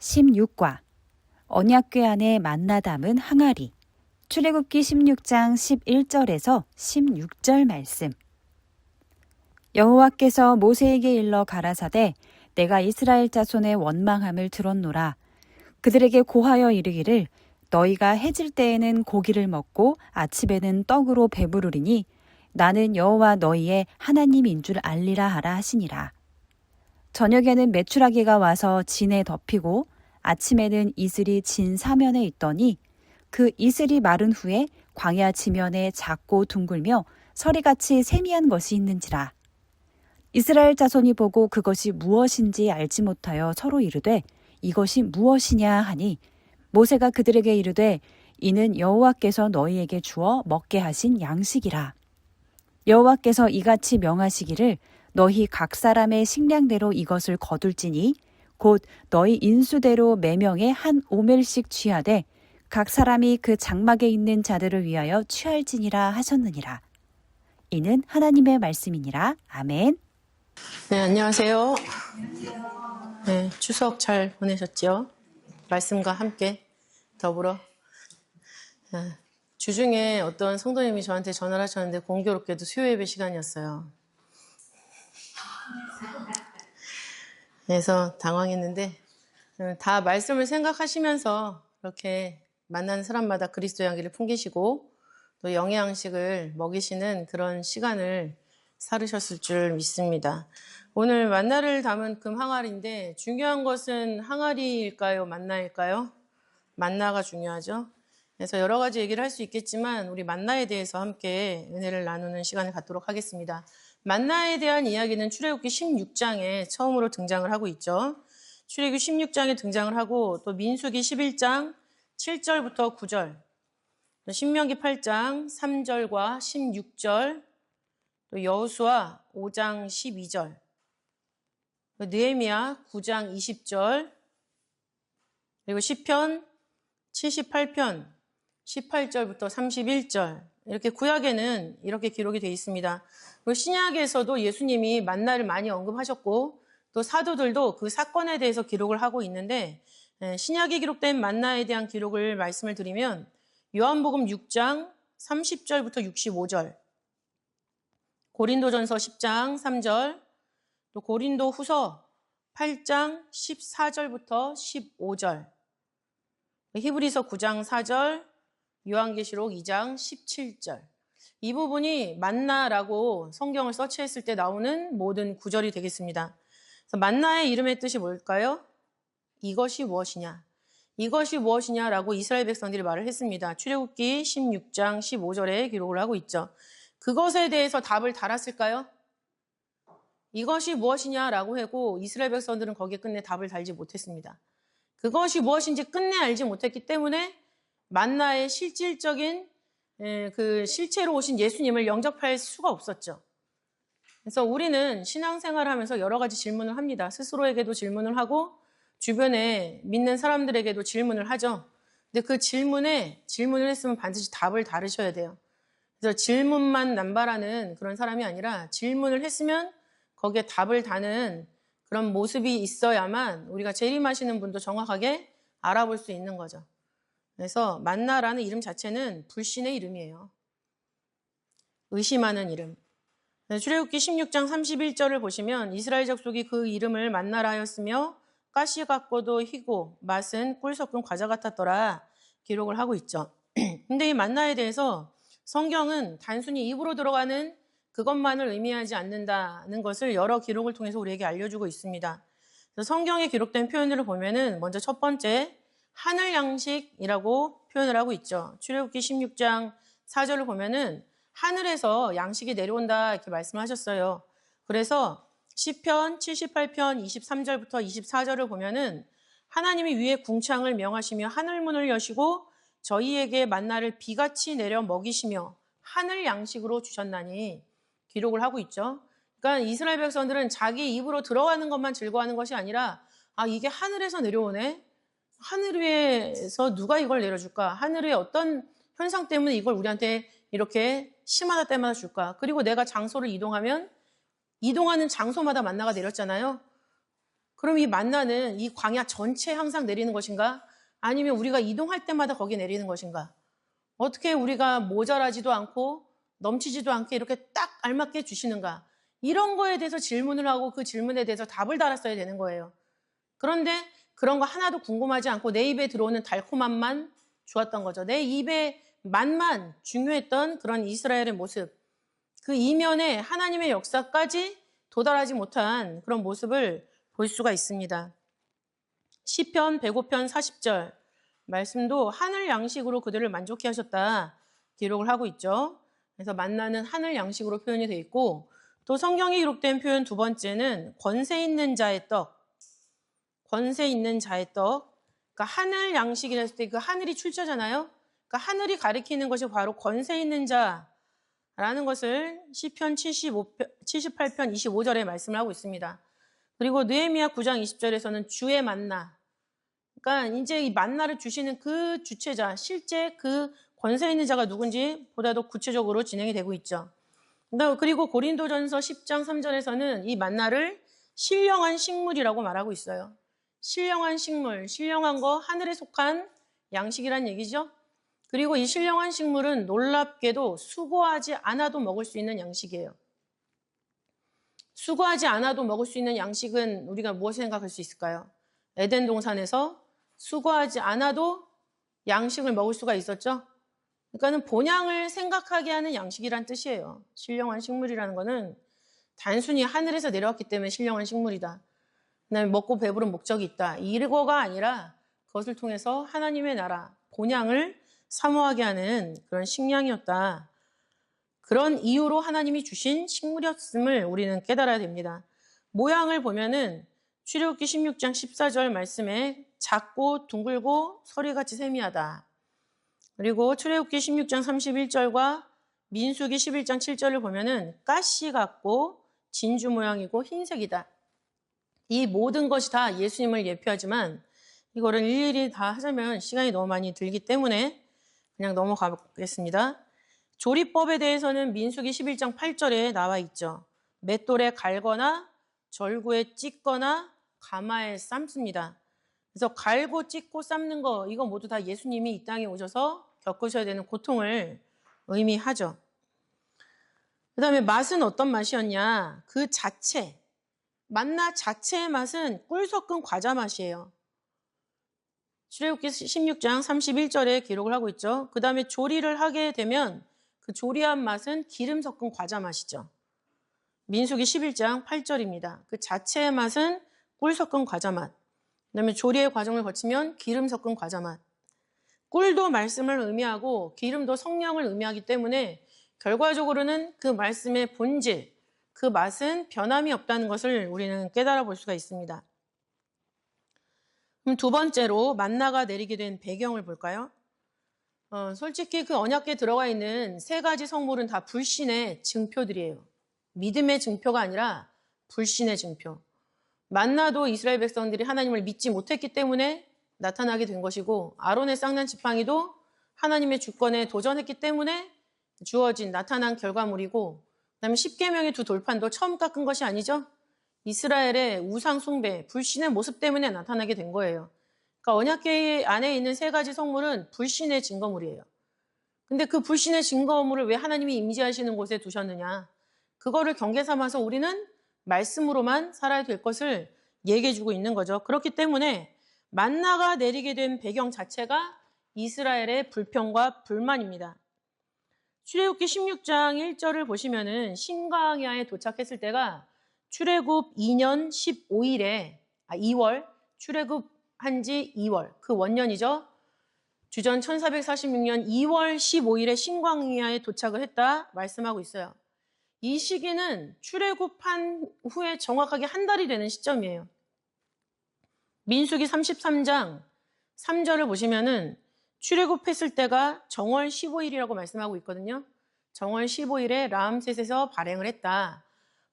16과 언약궤 안에 만나 담은 항아리. 출애굽기 16장 11절에서 16절 말씀. 여호와께서 모세에게 일러 가라사대 내가 이스라엘 자손의 원망함을 들었노라. 그들에게 고하여 이르기를 너희가 해질 때에는 고기를 먹고 아침에는 떡으로 배부르리니 나는 여호와 너희의 하나님인 줄 알리라 하라 하시니라. 저녁에는 메추라기가 와서 진에 덮이고 아침에는 이슬이 진 사면에 있더니 그 이슬이 마른 후에 광야 지면에 작고 둥글며 서리같이 세미한 것이 있는지라. 이스라엘 자손이 보고 그것이 무엇인지 알지 못하여 서로 이르되 이것이 무엇이냐 하니 모세가 그들에게 이르되 이는 여호와께서 너희에게 주어 먹게 하신 양식이라. 여호와께서 이같이 명하시기를 너희 각 사람의 식량대로 이것을 거둘지니 곧 너희 인수대로 매명에 한 오멜씩 취하되 각 사람이 그 장막에 있는 자들을 위하여 취할지니라 하셨느니라. 이는 하나님의 말씀이니라. 아멘. 네, 안녕하세요. 네, 추석 잘 보내셨죠? 말씀과 함께 더불어. 주중에 어떤 성도님이 저한테 전화를 하셨는데 공교롭게도 수요예배 시간이었어요. 그래서 당황했는데 다 말씀을 생각하시면서 이렇게 만나는 사람마다 그리스도의 향기를 풍기시고 또 영양식을 먹이시는 그런 시간을 살으셨을 줄 믿습니다. 오늘 만나를 담은 금 항아리인데 중요한 것은 항아리일까요? 만나일까요? 만나가 중요하죠. 그래서 여러 가지 얘기를 할 수 있겠지만 우리 만나에 대해서 함께 은혜를 나누는 시간을 갖도록 하겠습니다. 만나에 대한 이야기는 출애굽기 16장에 처음으로 등장을 하고 있죠. 출애굽기 16장에 등장을 하고 또 민수기 11장 7절부터 9절, 또 신명기 8장 3절과 16절, 또 여호수아 5장 12절, 또 느헤미야 9장 20절, 그리고 시편 78편 18절부터 31절, 이렇게 구약에는 이렇게 기록이 되어 있습니다. 그리고 신약에서도 예수님이 만나를 많이 언급하셨고 또 사도들도 그 사건에 대해서 기록을 하고 있는데 신약에 기록된 만나에 대한 기록을 말씀을 드리면 요한복음 6장 30절부터 65절, 고린도전서 10장 3절, 또 고린도후서 8장 14절부터 15절, 히브리서 9장 4절, 요한계시록 2장 17절. 이 부분이 만나라고 성경을 서치했을 때 나오는 모든 구절이 되겠습니다. 그래서 만나의 이름의 뜻이 뭘까요? 이것이 무엇이냐? 이것이 무엇이냐라고 이스라엘 백성들이 말을 했습니다. 출애굽기 16장 15절에 기록을 하고 있죠. 그것에 대해서 답을 달았을까요? 이것이 무엇이냐라고 하고 이스라엘 백성들은 거기에 끝내 답을 달지 못했습니다. 그것이 무엇인지 끝내 알지 못했기 때문에 만나의 실질적인 그 실체로 오신 예수님을 영접할 수가 없었죠. 그래서 우리는 신앙생활을 하면서 여러 가지 질문을 합니다. 스스로에게도 질문을 하고 주변에 믿는 사람들에게도 질문을 하죠. 근데 그 질문을 했으면 반드시 답을 다루셔야 돼요. 그래서 질문만 남발하는 그런 사람이 아니라 질문을 했으면 거기에 답을 다는 그런 모습이 있어야만 우리가 재림하시는 분도 정확하게 알아볼 수 있는 거죠. 그래서 만나라는 이름 자체는 불신의 이름이에요. 의심하는 이름. 출애굽기 16장 31절을 보시면 이스라엘 족속이 그 이름을 만나라 하였으며 가시 같고도 희고 맛은 꿀 섞은 과자 같았더라 기록을 하고 있죠. 근데 이 만나에 대해서 성경은 단순히 입으로 들어가는 그것만을 의미하지 않는다는 것을 여러 기록을 통해서 우리에게 알려주고 있습니다. 그래서 성경에 기록된 표현을 보면은 먼저 첫 번째 하늘 양식이라고 표현을 하고 있죠. 출애굽기 16장 4절을 보면은 하늘에서 양식이 내려온다 이렇게 말씀하셨어요. 그래서 시편 78편 23절부터 24절을 보면은 하나님이 위에 궁창을 명하시며 하늘문을 여시고 저희에게 만나를 비같이 내려 먹이시며 하늘 양식으로 주셨나니 기록을 하고 있죠. 그러니까 이스라엘 백성들은 자기 입으로 들어가는 것만 즐거워하는 것이 아니라 이게 하늘에서 내려오네. 하늘 위에서 누가 이걸 내려줄까? 하늘 위에 어떤 현상 때문에 이걸 우리한테 이렇게 심하다 때마다 줄까? 그리고 내가 장소를 이동하면 이동하는 장소마다 만나가 내렸잖아요. 그럼 이 만나는 이 광야 전체에 항상 내리는 것인가? 아니면 우리가 이동할 때마다 거기에 내리는 것인가? 어떻게 우리가 모자라지도 않고 넘치지도 않게 이렇게 딱 알맞게 주시는가? 이런 거에 대해서 질문을 하고 그 질문에 대해서 답을 달았어야 되는 거예요. 그런데 그런 거 하나도 궁금하지 않고 내 입에 들어오는 달콤함만 좋았던 거죠. 내 입에 맛만 중요했던 그런 이스라엘의 모습. 그 이면에 하나님의 역사까지 도달하지 못한 그런 모습을 볼 수가 있습니다. 시편 105편 40절 말씀도 하늘 양식으로 그들을 만족해 하셨다 기록을 하고 있죠. 그래서 만나는 하늘 양식으로 표현이 되어 있고 또 성경에 기록된 표현 두 번째는 권세 있는 자의 떡. 권세 있는 자의 떡. 그러니까 하늘 양식이라 했을 때 그 하늘이 출처잖아요. 그러니까 하늘이 가리키는 것이 바로 권세 있는 자라는 것을 시편 78편 25절에 말씀을 하고 있습니다. 그리고 느헤미야 9장 20절에서는 주의 만나. 그러니까 이제 이 만나를 주시는 그 주체자, 실제 그 권세 있는 자가 누군지 보다 더 구체적으로 진행이 되고 있죠. 그리고 고린도전서 10장 3절에서는 이 만나를 신령한 식물이라고 말하고 있어요. 신령한 식물, 신령한 거 하늘에 속한 양식이란 얘기죠. 그리고 이 신령한 식물은 놀랍게도 수고하지 않아도 먹을 수 있는 양식이에요. 수고하지 않아도 먹을 수 있는 양식은 우리가 무엇을 생각할 수 있을까요? 에덴 동산에서 수고하지 않아도 양식을 먹을 수가 있었죠. 그러니까는 본향을 생각하게 하는 양식이란 뜻이에요. 신령한 식물이라는 거는 단순히 하늘에서 내려왔기 때문에 신령한 식물이다. 그다음에 먹고 배부른 목적이 있다. 이거가 아니라 그것을 통해서 하나님의 나라, 본향을 사모하게 하는 그런 식량이었다. 그런 이유로 하나님이 주신 식물이었음을 우리는 깨달아야 됩니다. 모양을 보면은 출애굽기 16장 14절 말씀에 작고 둥글고 서리같이 세미하다. 그리고 출애굽기 16장 31절과 민수기 11장 7절을 보면은 가시 같고 진주 모양이고 흰색이다. 이 모든 것이 다 예수님을 예표하지만 이거를 일일이 다 하자면 시간이 너무 많이 들기 때문에 그냥 넘어가 보겠습니다. 조리법에 대해서는 민수기 11장 8절에 나와 있죠. 맷돌에 갈거나 절구에 찢거나 가마에 삶습니다. 그래서 갈고 찢고 삶는 거 이거 모두 다 예수님이 이 땅에 오셔서 겪으셔야 되는 고통을 의미하죠. 그 다음에 맛은 어떤 맛이었냐? 그 자체, 만나 자체의 맛은 꿀 섞은 과자 맛이에요. 출애굽기 16장 31절에 기록을 하고 있죠. 그 다음에 조리를 하게 되면 그 조리한 맛은 기름 섞은 과자 맛이죠. 민수기 11장 8절입니다. 그 자체의 맛은 꿀 섞은 과자 맛. 그 다음에 조리의 과정을 거치면 기름 섞은 과자 맛. 꿀도 말씀을 의미하고 기름도 성령을 의미하기 때문에 결과적으로는 그 말씀의 본질, 그 맛은 변함이 없다는 것을 우리는 깨달아 볼 수가 있습니다. 그럼 두 번째로 만나가 내리게 된 배경을 볼까요? 솔직히 그 언약궤에 들어가 있는 세 가지 성물은 다 불신의 증표들이에요. 믿음의 증표가 아니라 불신의 증표. 만나도 이스라엘 백성들이 하나님을 믿지 못했기 때문에 나타나게 된 것이고 아론의 쌍난 지팡이도 하나님의 주권에 도전했기 때문에 주어진 나타난 결과물이고 그다음에 십계명의 두 돌판도 처음 깎은 것이 아니죠. 이스라엘의 우상 숭배, 불신의 모습 때문에 나타나게 된 거예요. 그러니까 언약궤 안에 있는 세 가지 성물은 불신의 증거물이에요. 근데 그 불신의 증거물을 왜 하나님이 임재하시는 곳에 두셨느냐? 그거를 경계 삼아서 우리는 말씀으로만 살아야 될 것을 얘기해 주고 있는 거죠. 그렇기 때문에 만나가 내리게 된 배경 자체가 이스라엘의 불평과 불만입니다. 출애굽기 16장 1절을 보시면은 신광야에 도착했을 때가 출애굽 2년 2월, 출애굽한 지 2월, 그 원년이죠. 주전 1446년 2월 15일에 신광야에 도착을 했다 말씀하고 있어요. 이 시기는 출애굽한 후에 정확하게 한 달이 되는 시점이에요. 민수기 33장 3절을 보시면은 출애굽했을 때가 정월 15일이라고 말씀하고 있거든요. 정월 15일에 라암셋에서 발행을 했다.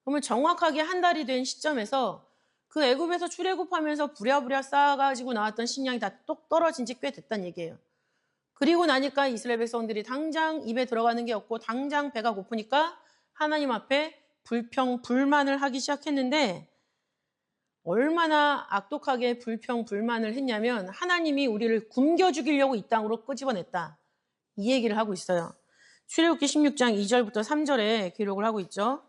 그러면 정확하게 한 달이 된 시점에서 그 애굽에서 출애굽하면서 부랴부랴 쌓아가지고 나왔던 식량이 다 똑 떨어진 지 꽤 됐다는 얘기예요. 그리고 나니까 이스라엘 백성들이 당장 입에 들어가는 게 없고 당장 배가 고프니까 하나님 앞에 불평, 불만을 하기 시작했는데 얼마나 악독하게 불평, 불만을 했냐면 하나님이 우리를 굶겨 죽이려고 이 땅으로 끄집어냈다. 이 얘기를 하고 있어요. 출애굽기 16장 2절부터 3절에 기록을 하고 있죠.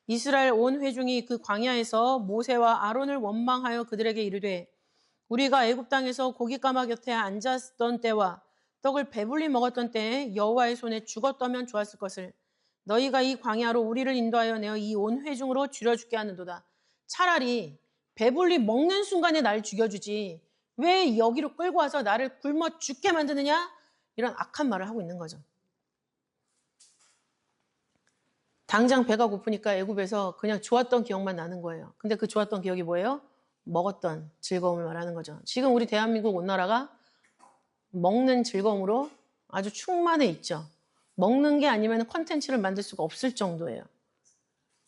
이스라엘 온 회중이 그 광야에서 모세와 아론을 원망하여 그들에게 이르되 우리가 애굽 땅에서 고깃가마 곁에 앉았던 때와 떡을 배불리 먹었던 때에 여호와의 손에 죽었다면 좋았을 것을 너희가 이 광야로 우리를 인도하여 내어 이 온 회중으로 줄여 죽게 하는도다. 차라리 배불리 먹는 순간에 날 죽여주지 왜 여기로 끌고 와서 나를 굶어 죽게 만드느냐? 이런 악한 말을 하고 있는 거죠. 당장 배가 고프니까 애굽에서 그냥 좋았던 기억만 나는 거예요. 근데 그 좋았던 기억이 뭐예요? 먹었던 즐거움을 말하는 거죠. 지금 우리 대한민국 온 나라가 먹는 즐거움으로 아주 충만해 있죠. 먹는 게 아니면 콘텐츠를 만들 수가 없을 정도예요.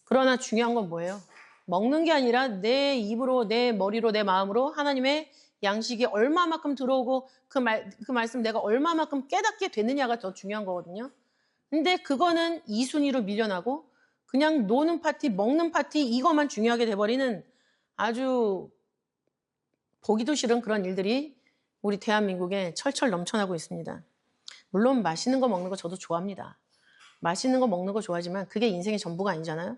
그러나 중요한 건 뭐예요? 먹는 게 아니라 내 입으로, 내 머리로, 내 마음으로 하나님의 양식이 얼마만큼 들어오고 그 말씀 내가 얼마만큼 깨닫게 되느냐가 더 중요한 거거든요. 근데 그거는 2순위로 밀려나고 그냥 노는 파티, 먹는 파티 이것만 중요하게 돼버리는 아주 보기도 싫은 그런 일들이 우리 대한민국에 철철 넘쳐나고 있습니다. 물론 맛있는 거 먹는 거 저도 좋아합니다. 맛있는 거 먹는 거 좋아하지만 그게 인생의 전부가 아니잖아요.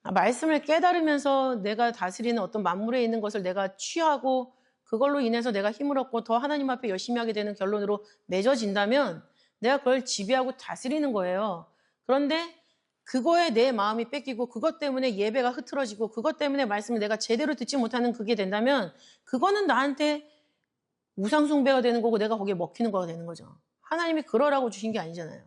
말씀을 깨달으면서 내가 다스리는 어떤 만물에 있는 것을 내가 취하고 그걸로 인해서 내가 힘을 얻고 더 하나님 앞에 열심히 하게 되는 결론으로 맺어진다면 내가 그걸 지배하고 다스리는 거예요. 그런데 그거에 내 마음이 뺏기고 그것 때문에 예배가 흐트러지고 그것 때문에 말씀을 내가 제대로 듣지 못하는 그게 된다면 그거는 나한테 우상숭배가 되는 거고 내가 거기에 먹히는 거가 되는 거죠. 하나님이 그러라고 주신 게 아니잖아요.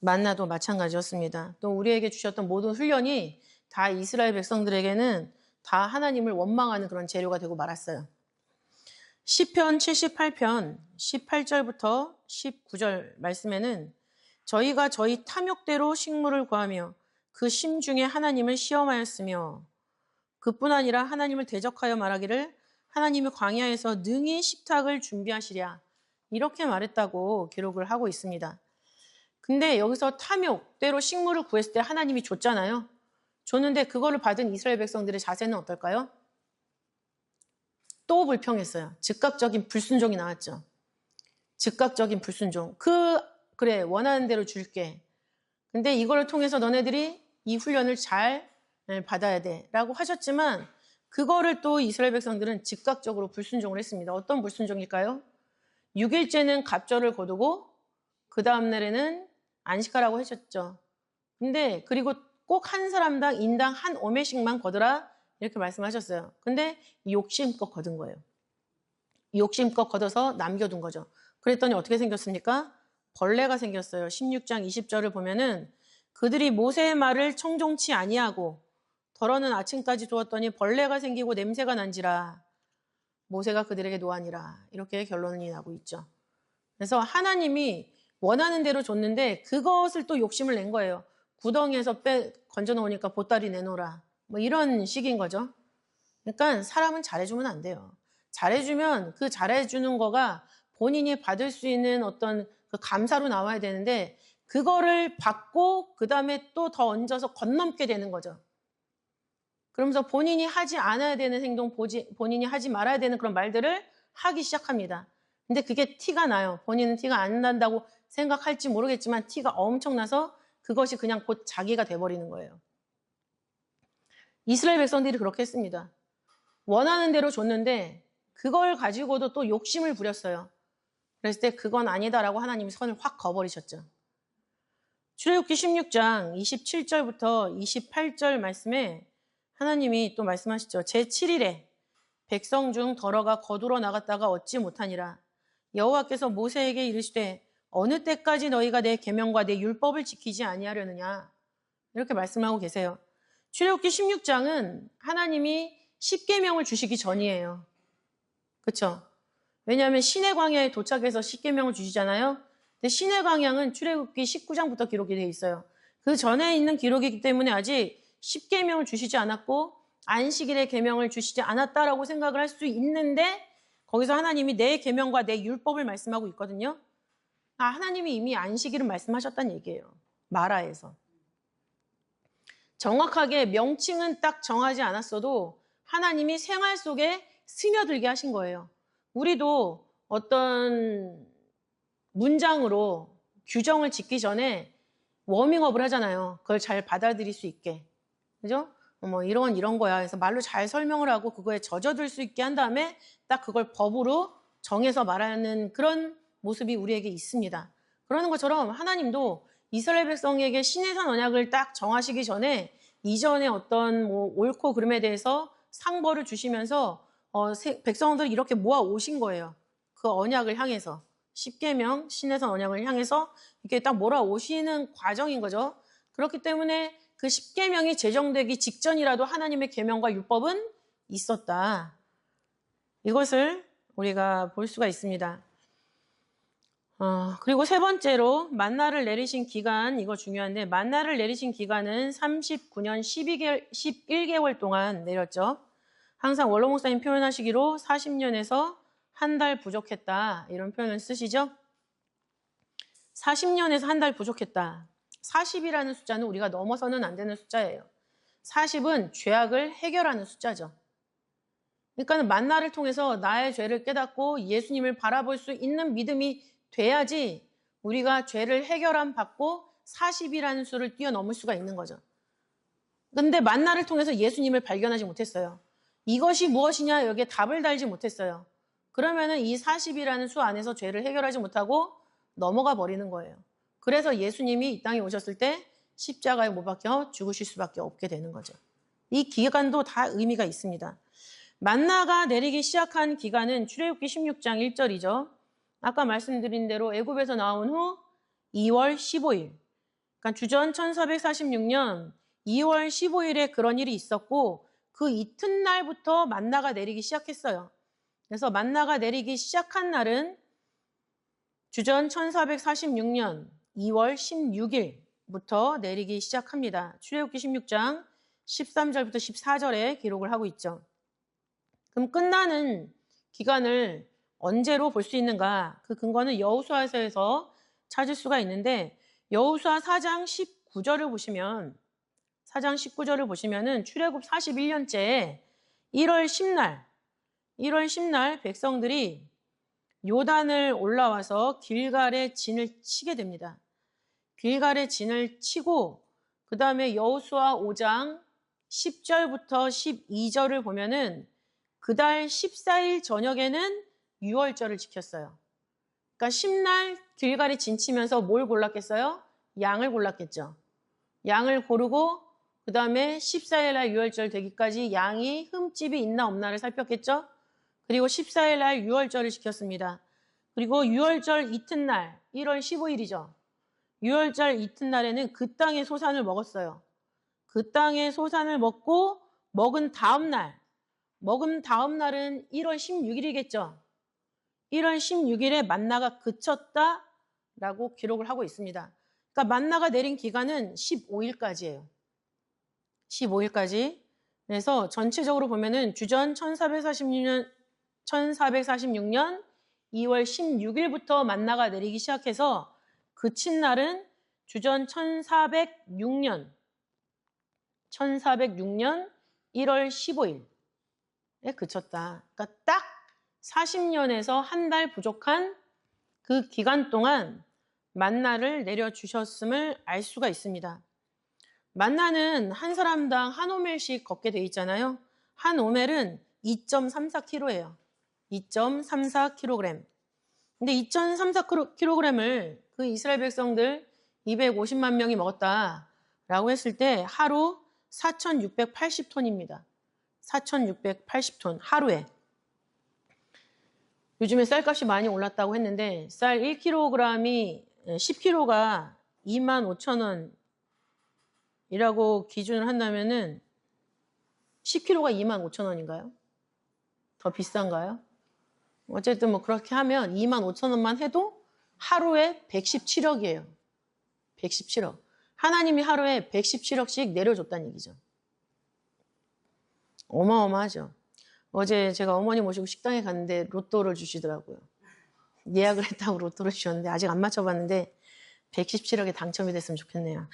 만나도 마찬가지였습니다. 또 우리에게 주셨던 모든 훈련이 다 이스라엘 백성들에게는 다 하나님을 원망하는 그런 재료가 되고 말았어요. 시편 78편 18절부터 19절 말씀에는 저희가 저희 탐욕대로 식물을 구하며 그 심중에 하나님을 시험하였으며 그뿐 아니라 하나님을 대적하여 말하기를 하나님이 광야에서 능히 식탁을 준비하시랴 이렇게 말했다고 기록을 하고 있습니다. 근데 여기서 탐욕대로 식물을 구했을 때 하나님이 줬잖아요. 줬는데 그거를 받은 이스라엘 백성들의 자세는 어떨까요? 또 불평했어요. 즉각적인 불순종이 나왔죠. 즉각적인 불순종. 그래 원하는 대로 줄게. 근데 이걸 통해서 너네들이 이 훈련을 잘 받아야 돼 라고 하셨지만 그거를 또 이스라엘 백성들은 즉각적으로 불순종을 했습니다. 어떤 불순종일까요? 6일째는 갑절을 거두고 그 다음 날에는 안식하라고 하셨죠. 근데 그리고 꼭 한 사람당 인당 한 오매씩만 거두라 이렇게 말씀하셨어요. 근데 욕심껏 거둔 거예요. 욕심껏 걷어서 남겨둔 거죠. 그랬더니 어떻게 생겼습니까? 벌레가 생겼어요. 16장 20절을 보면은 그들이 모세의 말을 청종치 아니하고 더러는 아침까지 두었더니 벌레가 생기고 냄새가 난지라 모세가 그들에게 노하니라 이렇게 결론이 나고 있죠. 그래서 하나님이 원하는 대로 줬는데 그것을 또 욕심을 낸 거예요. 구덩이에서 건져 놓으니까 보따리 내놓으라 뭐 이런 식인 거죠. 그러니까 사람은 잘해주면 안 돼요. 잘해주면 그 잘해주는 거가 본인이 받을 수 있는 어떤 그 감사로 나와야 되는데 그거를 받고 그 다음에 또 더 얹어서 건넘게 되는 거죠. 그러면서 본인이 하지 않아야 되는 행동, 본인이 하지 말아야 되는 그런 말들을 하기 시작합니다. 근데 그게 티가 나요. 본인은 티가 안 난다고 생각할지 모르겠지만 티가 엄청나서 그것이 그냥 곧 자기가 돼버리는 거예요. 이스라엘 백성들이 그렇게 했습니다. 원하는 대로 줬는데 그걸 가지고도 또 욕심을 부렸어요. 그랬을 때 그건 아니다라고 하나님이 선을 확 그어버리셨죠. 출애굽기 16장 27절부터 28절 말씀에 하나님이 또 말씀하시죠. 제7일에 백성 중 더러가 거두러 나갔다가 얻지 못하니라. 여호와께서 모세에게 이르시되 어느 때까지 너희가 내 계명과 내 율법을 지키지 아니하려느냐. 이렇게 말씀하고 계세요. 출애굽기 16장은 하나님이 십계명을 주시기 전이에요. 그렇죠? 왜냐하면 시내 광야에 도착해서 십계명을 주시잖아요. 근데 시내 광야는 출애굽기 19장부터 기록이 되어 있어요. 그 전에 있는 기록이기 때문에 아직 십계명을 주시지 않았고 안식일의 계명을 주시지 않았다라고 생각을 할 수 있는데 거기서 하나님이 내 계명과 내 율법을 말씀하고 있거든요. 하나님이 이미 안식일을 말씀하셨다는 얘기예요. 마라에서. 정확하게 명칭은 딱 정하지 않았어도 하나님이 생활 속에 스며들게 하신 거예요. 우리도 어떤 문장으로 규정을 짓기 전에 워밍업을 하잖아요. 그걸 잘 받아들일 수 있게. 그죠? 뭐 이런 거야. 그래서 말로 잘 설명을 하고 그거에 젖어들 수 있게 한 다음에 딱 그걸 법으로 정해서 말하는 그런 모습이 우리에게 있습니다. 그러는 것처럼 하나님도 이스라엘 백성에게 신의 산 언약을 딱 정하시기 전에 이전에 어떤 뭐 옳고 그름에 대해서 상벌을 주시면서 백성들을 이렇게 모아 오신 거예요. 그 언약을 향해서. 십계명 신의 산 언약을 향해서 이렇게 딱 몰아 오시는 과정인 거죠. 그렇기 때문에 그 십계명이 제정되기 직전이라도 하나님의 계명과 율법은 있었다. 이것을 우리가 볼 수가 있습니다. 그리고 세 번째로 만나를 내리신 기간, 이거 중요한데 만나를 내리신 기간은 39년 11개월 동안 내렸죠. 항상 원로 목사님 표현하시기로 40년에서 한 달 부족했다. 이런 표현을 쓰시죠. 40년에서 한 달 부족했다. 40이라는 숫자는 우리가 넘어서는 안 되는 숫자예요. 40은 죄악을 해결하는 숫자죠. 그러니까 만나를 통해서 나의 죄를 깨닫고 예수님을 바라볼 수 있는 믿음이 돼야지 우리가 죄를 해결함 받고 40이라는 수를 뛰어넘을 수가 있는 거죠. 근데 만나를 통해서 예수님을 발견하지 못했어요. 이것이 무엇이냐 여기에 답을 달지 못했어요. 그러면은 이 40이라는 수 안에서 죄를 해결하지 못하고 넘어가 버리는 거예요. 그래서 예수님이 이 땅에 오셨을 때 십자가에 못 박혀 죽으실 수밖에 없게 되는 거죠. 이 기간도 다 의미가 있습니다. 만나가 내리기 시작한 기간은 출애굽기 16장 1절이죠. 아까 말씀드린 대로 애굽에서 나온 후 2월 15일. 그러니까 주전 1446년 2월 15일에 그런 일이 있었고 그 이튿날부터 만나가 내리기 시작했어요. 그래서 만나가 내리기 시작한 날은 주전 1446년 2월 16일부터 내리기 시작합니다. 출애굽기 16장 13절부터 14절에 기록을 하고 있죠. 그럼 끝나는 기간을 언제로 볼 수 있는가? 그 근거는 여호수아서에서 찾을 수가 있는데 여호수아 4장 19절을 보시면 4장 19절을 보시면은 출애굽 41년째 1월 10날 백성들이 요단을 올라와서 길갈에 진을 치게 됩니다. 길갈에 진을 치고 그 다음에 여호수아 5장 10절부터 12절을 보면은 그달 14일 저녁에는 유월절을 지켰어요. 그러니까 10날 길갈에 진 치면서 뭘 골랐겠어요? 양을 골랐겠죠. 양을 고르고 그 다음에 14일 날 유월절 되기까지 양이 흠집이 있나 없나를 살폈겠죠. 그리고 14일 날 유월절을 지켰습니다. 그리고 유월절 이튿날 1월 15일이죠. 유월절 이튿날에는 그 땅의 소산을 먹었어요. 그 땅의 소산을 먹고 먹은 다음 날은 1월 16일이겠죠. 1월 16일에 만나가 그쳤다라고 기록을 하고 있습니다. 그러니까 만나가 내린 기간은 15일까지예요. 15일까지. 그래서 전체적으로 보면은 주전 1446년 2월 16일부터 만나가 내리기 시작해서 그친 날은 주전 1406년 1월 15일에 그쳤다. 그러니까 딱 40년에서 한 달 부족한 그 기간 동안 만나를 내려주셨음을 알 수가 있습니다. 만나는 한 사람당 한 오멜씩 걷게 돼 있잖아요. 한 오멜은 2.34kg예요. 2.34kg. 근데 2.34kg을 그 이스라엘 백성들 250만 명이 먹었다라고 했을 때 하루 4,680톤입니다. 4,680톤 하루에. 요즘에 쌀값이 많이 올랐다고 했는데 쌀 1kg이 10kg가 25,000원이라고 기준을 한다면은 10kg가 25,000원인가요? 더 비싼가요? 어쨌든 뭐 그렇게 하면 25,000원만 해도 하루에 117억이에요. 117억. 하나님이 하루에 117억씩 내려줬다는 얘기죠. 어마어마하죠. 어제 제가 어머니 모시고 식당에 갔는데 로또를 주시더라고요. 예약을 했다고 로또를 주셨는데 아직 안 맞춰봤는데 117억에 당첨이 됐으면 좋겠네요.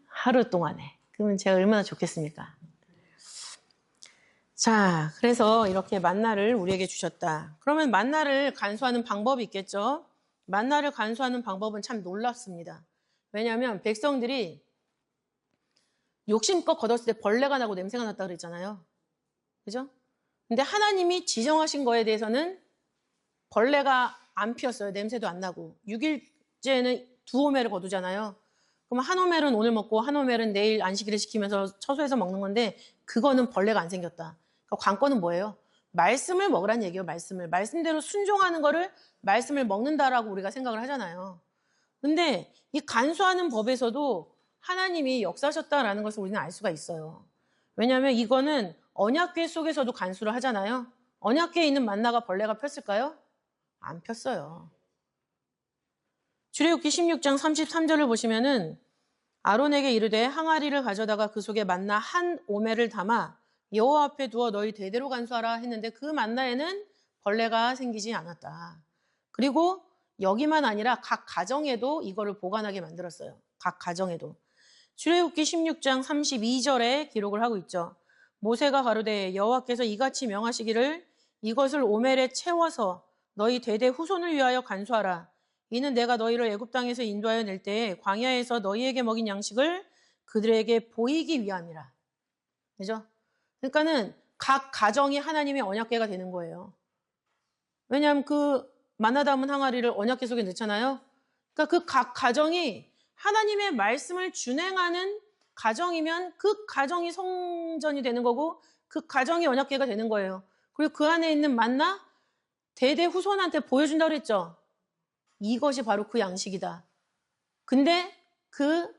하루 동안에. 그러면 제가 얼마나 좋겠습니까? 자, 그래서 이렇게 만나를 우리에게 주셨다. 그러면 만나를 간수하는 방법이 있겠죠? 만나를 간수하는 방법은 참 놀랍습니다. 왜냐하면 백성들이 욕심껏 걷었을 때 벌레가 나고 냄새가 났다 그랬잖아요. 그죠? 근데 하나님이 지정하신 거에 대해서는 벌레가 안 피었어요. 냄새도 안 나고. 6일째는 두 오멜을 거두잖아요. 그럼 한 오멜은 오늘 먹고 한 오멜은 내일 안식일을 지키면서 처소해서 먹는 건데 그거는 벌레가 안 생겼다. 그러니까 관건은 뭐예요? 말씀을 먹으란 얘기예요. 말씀을. 말씀대로 순종하는 거를 말씀을 먹는다라고 우리가 생각을 하잖아요. 근데 이 간수하는 법에서도 하나님이 역사하셨다라는 것을 우리는 알 수가 있어요. 왜냐하면 이거는 언약궤 속에서도 간수를 하잖아요. 언약궤에 있는 만나가 벌레가 폈을까요? 안 폈어요. 출애굽기 16장 33절을 보시면은 아론에게 이르되 항아리를 가져다가 그 속에 만나 한 오멜을 담아 여호와 앞에 두어 너희 대대로 간수하라 했는데 그 만나에는 벌레가 생기지 않았다. 그리고 여기만 아니라 각 가정에도 이거를 보관하게 만들었어요. 각 가정에도. 출애굽기 16장 32절에 기록을 하고 있죠. 모세가 가로되 여호와께서 이같이 명하시기를 이것을 오멜에 채워서 너희 대대 후손을 위하여 간수하라. 이는 내가 너희를 애굽 땅에서 인도하여 낼 때에 광야에서 너희에게 먹인 양식을 그들에게 보이기 위함이라. 그죠? 그러니까는 각 가정이 하나님의 언약궤가 되는 거예요. 왜냐하면 그 만나 담은 항아리를 언약궤 속에 넣잖아요. 그러니까 그 각 가정이 하나님의 말씀을 준행하는 가정이면 그 가정이 성전이 되는 거고 그 가정이 언약궤가 되는 거예요. 그리고 그 안에 있는 만나 대대 후손한테 보여준다고 그랬죠. 이것이 바로 그 양식이다. 근데 그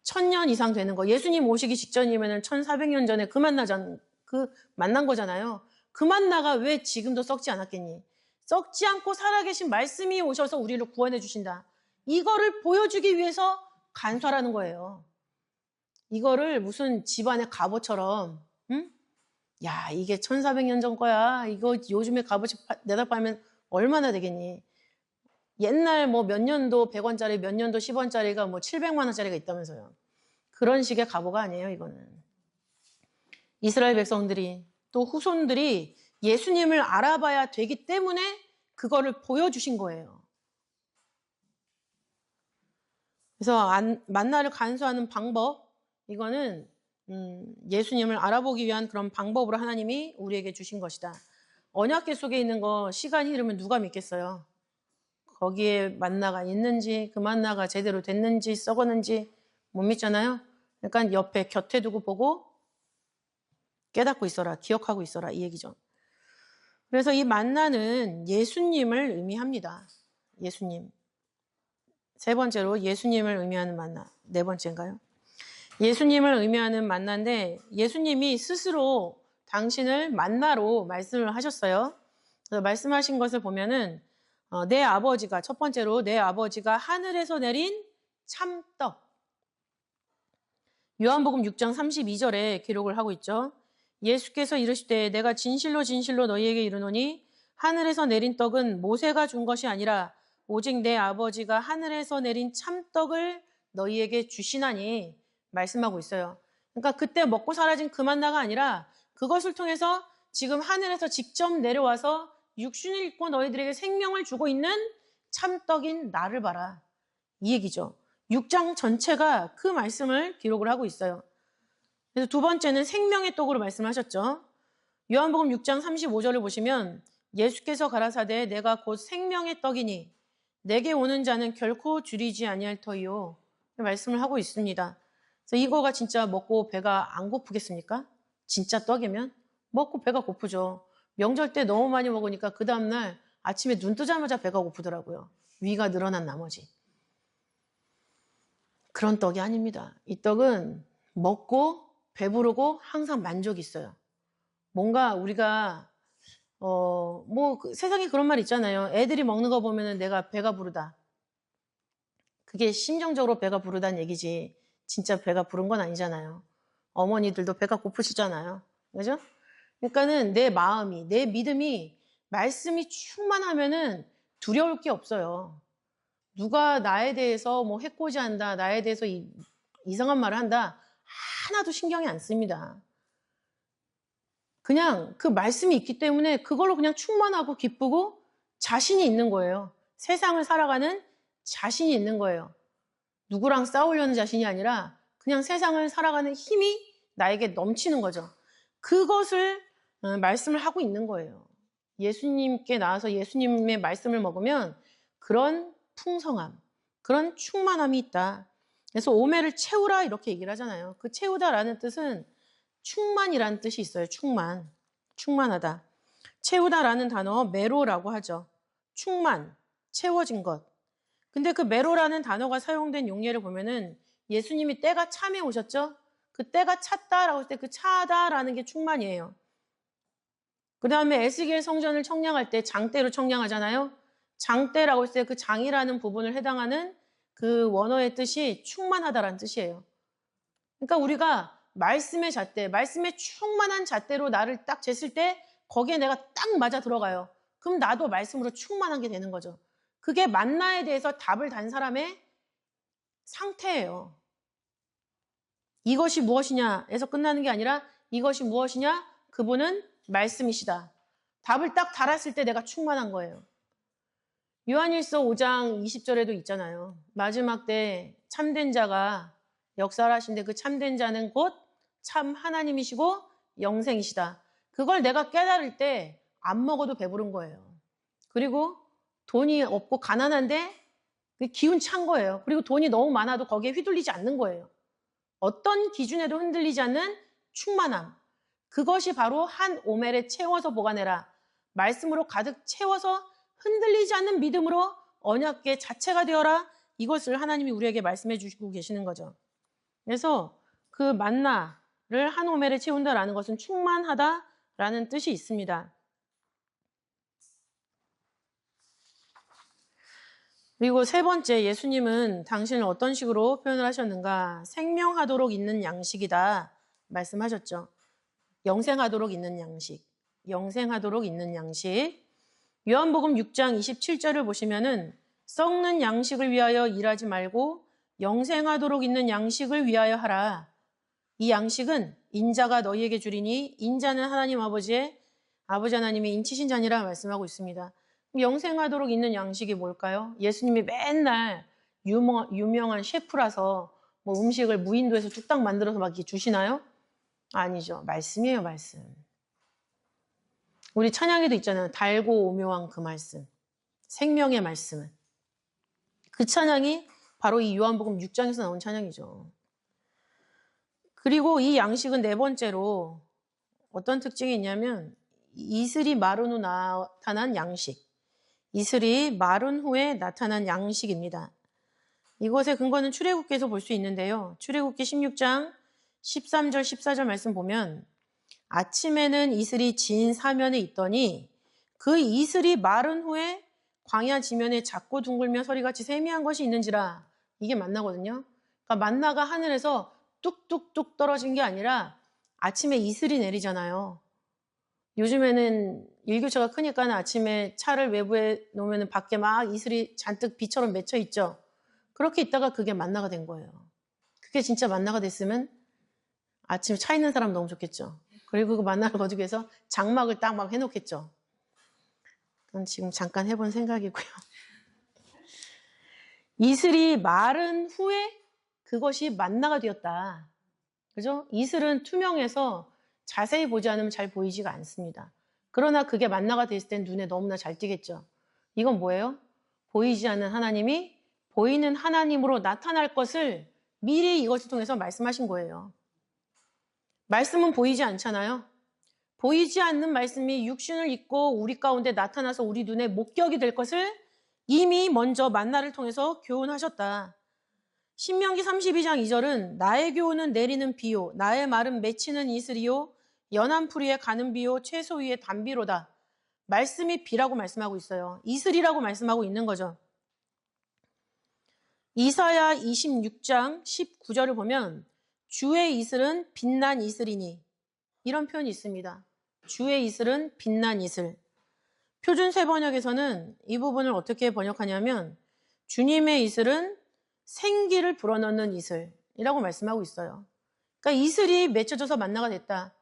1000년 이상 되는 거. 예수님 오시기 직전이면 1400년 전에 그 만난 거잖아요. 그 만나가 왜 지금도 썩지 않았겠니? 썩지 않고 살아계신 말씀이 오셔서 우리를 구원해 주신다. 이거를 보여주기 위해서 간수하라는 거예요. 이거를 무슨 집안의 갑옷처럼, 응? 야, 이게 1400년 전 거야. 이거 요즘에 갑옷이 내다 팔면 얼마나 되겠니? 옛날 뭐 몇 년도 100원짜리, 몇 년도 10원짜리가 뭐 700만 원짜리가 있다면서요. 그런 식의 갑오가 아니에요, 이거는. 이스라엘 백성들이 또 후손들이 예수님을 알아봐야 되기 때문에 그거를 보여주신 거예요. 그래서 만나를 간수하는 방법, 이거는 예수님을 알아보기 위한 그런 방법으로 하나님이 우리에게 주신 것이다. 언약궤 속에 있는 거 시간이 흐르면 누가 믿겠어요? 거기에 만나가 있는지 그 만나가 제대로 됐는지 썩었는지 못 믿잖아요. 그러니까 옆에 곁에 두고 보고 깨닫고 있어라, 기억하고 있어라 이 얘기죠. 그래서 이 만나는 예수님을 의미합니다. 예수님. 세 번째로 예수님을 의미하는 만나. 네 번째인가요? 예수님을 의미하는 만나인데 예수님이 스스로 당신을 만나로 말씀을 하셨어요. 그래서 말씀하신 것을 보면은 내 아버지가 첫 번째로 내 아버지가 하늘에서 내린 참떡. 요한복음 6장 32절에 기록을 하고 있죠. 예수께서 이르시되 내가 진실로 진실로 너희에게 이르노니 하늘에서 내린 떡은 모세가 준 것이 아니라 오직 내 아버지가 하늘에서 내린 참떡을 너희에게 주시나니 말씀하고 있어요. 그러니까 그때 먹고 사라진 그 만나가 아니라 그것을 통해서 지금 하늘에서 직접 내려와서 육신을 입고 너희들에게 생명을 주고 있는 참떡인 나를 봐라. 이 얘기죠. 6장 전체가 그 말씀을 기록을 하고 있어요. 그래서 두 번째는 생명의 떡으로 말씀하셨죠. 요한복음 6장 35절을 보시면 예수께서 가라사대 내가 곧 생명의 떡이니 내게 오는 자는 결코 줄이지 아니할 터이요. 말씀을 하고 있습니다. 그래서 이거가 진짜 먹고 배가 안 고프겠습니까? 진짜 떡이면? 먹고 배가 고프죠. 명절 때 너무 많이 먹으니까 그 다음날 아침에 눈 뜨자마자 배가 고프더라고요. 위가 늘어난 나머지. 그런 떡이 아닙니다. 이 떡은 먹고 배부르고 항상 만족이 있어요. 뭔가 우리가 세상에 그런 말 있잖아요. 애들이 먹는 거 보면은 내가 배가 부르다. 그게 심정적으로 배가 부르다는 얘기지 진짜 배가 부른 건 아니잖아요. 어머니들도 배가 고프시잖아요. 그죠? 그러니까는 내 마음이, 내 믿음이 말씀이 충만하면은 두려울 게 없어요. 누가 나에 대해서 뭐 해코지한다, 나에 대해서 이상한 말을 한다, 하나도 신경이 안 씁니다. 그냥 그 말씀이 있기 때문에 그걸로 그냥 충만하고 기쁘고 자신이 있는 거예요. 세상을 살아가는 자신이 있는 거예요. 누구랑 싸우려는 자신이 아니라 그냥 세상을 살아가는 힘이 나에게 넘치는 거죠. 그것을 말씀을 하고 있는 거예요. 예수님께 나와서 예수님의 말씀을 먹으면 그런 풍성함, 그런 충만함이 있다. 그래서 오매를 채우라 이렇게 얘기를 하잖아요. 그 채우다라는 뜻은 충만이라는 뜻이 있어요. 충만하다. 채우다라는 단어 메로라고 하죠. 충만, 채워진 것. 근데 그 메로라는 단어가 사용된 용례를 보면은 예수님이 때가 참에 오셨죠? 그 때가 찼다라고 할 때 그 차다라는 게 충만이에요. 그 다음에 에스겔 성전을 청량할 때 장대로 청량하잖아요. 장대라고 했을 때 그 장이라는 부분을 해당하는 그 원어의 뜻이 충만하다라는 뜻이에요. 그러니까 우리가 말씀의 잣대, 말씀의 충만한 잣대로 나를 딱 쟀을 때 거기에 내가 딱 맞아 들어가요. 그럼 나도 말씀으로 충만한 게 되는 거죠. 그게 만나에 대해서 답을 단 사람의 상태예요. 이것이 무엇이냐에서 끝나는 게 아니라 이것이 무엇이냐? 그분은 말씀이시다. 답을 딱 달았을 때 내가 충만한 거예요. 요한일서 5장 20절에도 있잖아요. 마지막 때 참된 자가 역사를 하신데 그 참된 자는 곧 참 하나님이시고 영생이시다. 그걸 내가 깨달을 때 안 먹어도 배부른 거예요. 그리고 돈이 없고 가난한데 기운 찬 거예요. 그리고 돈이 너무 많아도 거기에 휘둘리지 않는 거예요. 어떤 기준에도 흔들리지 않는 충만함. 그것이 바로 한 오멜에 채워서 보관해라. 말씀으로 가득 채워서 흔들리지 않는 믿음으로 언약궤 자체가 되어라. 이것을 하나님이 우리에게 말씀해 주시고 계시는 거죠. 그래서 그 만나를 한 오멜에 채운다라는 것은 충만하다라는 뜻이 있습니다. 그리고 세 번째, 예수님은 당신을 어떤 식으로 표현을 하셨는가? 생명하도록 있는 양식이다 말씀하셨죠. 영생하도록 있는 양식. 영생하도록 있는 양식. 요한복음 6장 27절을 보시면은 썩는 양식을 위하여 일하지 말고 영생하도록 있는 양식을 위하여 하라. 이 양식은 인자가 너희에게 주리니 인자는 하나님 아버지 하나님의 인치신 자니라 말씀하고 있습니다. 영생하도록 있는 양식이 뭘까요? 예수님이 맨날 유명한 셰프라서 뭐 음식을 무인도에서 뚝딱 만들어서 막 이렇게 주시나요? 아니죠. 말씀이에요, 말씀. 우리 찬양에도 있잖아요. 달고 오묘한 그 말씀. 생명의 말씀은. 그 찬양이 바로 이 요한복음 6장에서 나온 찬양이죠. 그리고 이 양식은 네 번째로 어떤 특징이 있냐면 이슬이 마른 후 나타난 양식. 이슬이 마른 후에 나타난 양식입니다. 이것의 근거는 출애굽기에서 볼 수 있는데요. 출애굽기 16장 13절 14절 말씀 보면 아침에는 이슬이 진 사면에 있더니 그 이슬이 마른 후에 광야 지면에 작고 둥글며 서리같이 세미한 것이 있는지라. 이게 만나거든요. 그러니까 만나가 하늘에서 뚝뚝뚝 떨어진 게 아니라 아침에 이슬이 내리잖아요. 요즘에는 일교차가 크니까 아침에 차를 외부에 놓으면 밖에 막 이슬이 잔뜩 비처럼 맺혀 있죠. 그렇게 있다가 그게 만나가 된 거예요. 그게 진짜 만나가 됐으면 아침에 차 있는 사람 너무 좋겠죠. 그리고 그 만나를 거두기 위해서 장막을 딱 막 해놓겠죠. 그건 지금 잠깐 해본 생각이고요. 이슬이 마른 후에 그것이 만나가 되었다. 그죠? 이슬은 투명해서 자세히 보지 않으면 잘 보이지가 않습니다. 그러나 그게 만나가 됐을 땐 눈에 너무나 잘 띄겠죠. 이건 뭐예요? 보이지 않는 하나님이 보이는 하나님으로 나타날 것을 미리 이것을 통해서 말씀하신 거예요. 말씀은 보이지 않잖아요. 보이지 않는 말씀이 육신을 입고 우리 가운데 나타나서 우리 눈에 목격이 될 것을 이미 먼저 만나를 통해서 교훈하셨다. 신명기 32장 2절은 나의 교훈은 내리는 비요 나의 말은 맺히는 이슬이요 연한 풀 위에 가는 비요 채소 위에 단비로다. 말씀이 비라고 말씀하고 있어요. 이슬이라고 말씀하고 있는 거죠. 이사야 26장 19절을 보면 주의 이슬은 빛난 이슬이니 이런 표현이 있습니다. 주의 이슬은 빛난 이슬. 표준 세번역에서는 이 부분을 어떻게 번역하냐면 주님의 이슬은 생기를 불어넣는 이슬이라고 말씀하고 있어요. 그러니까 이슬이 맺혀져서 만나가 됐다.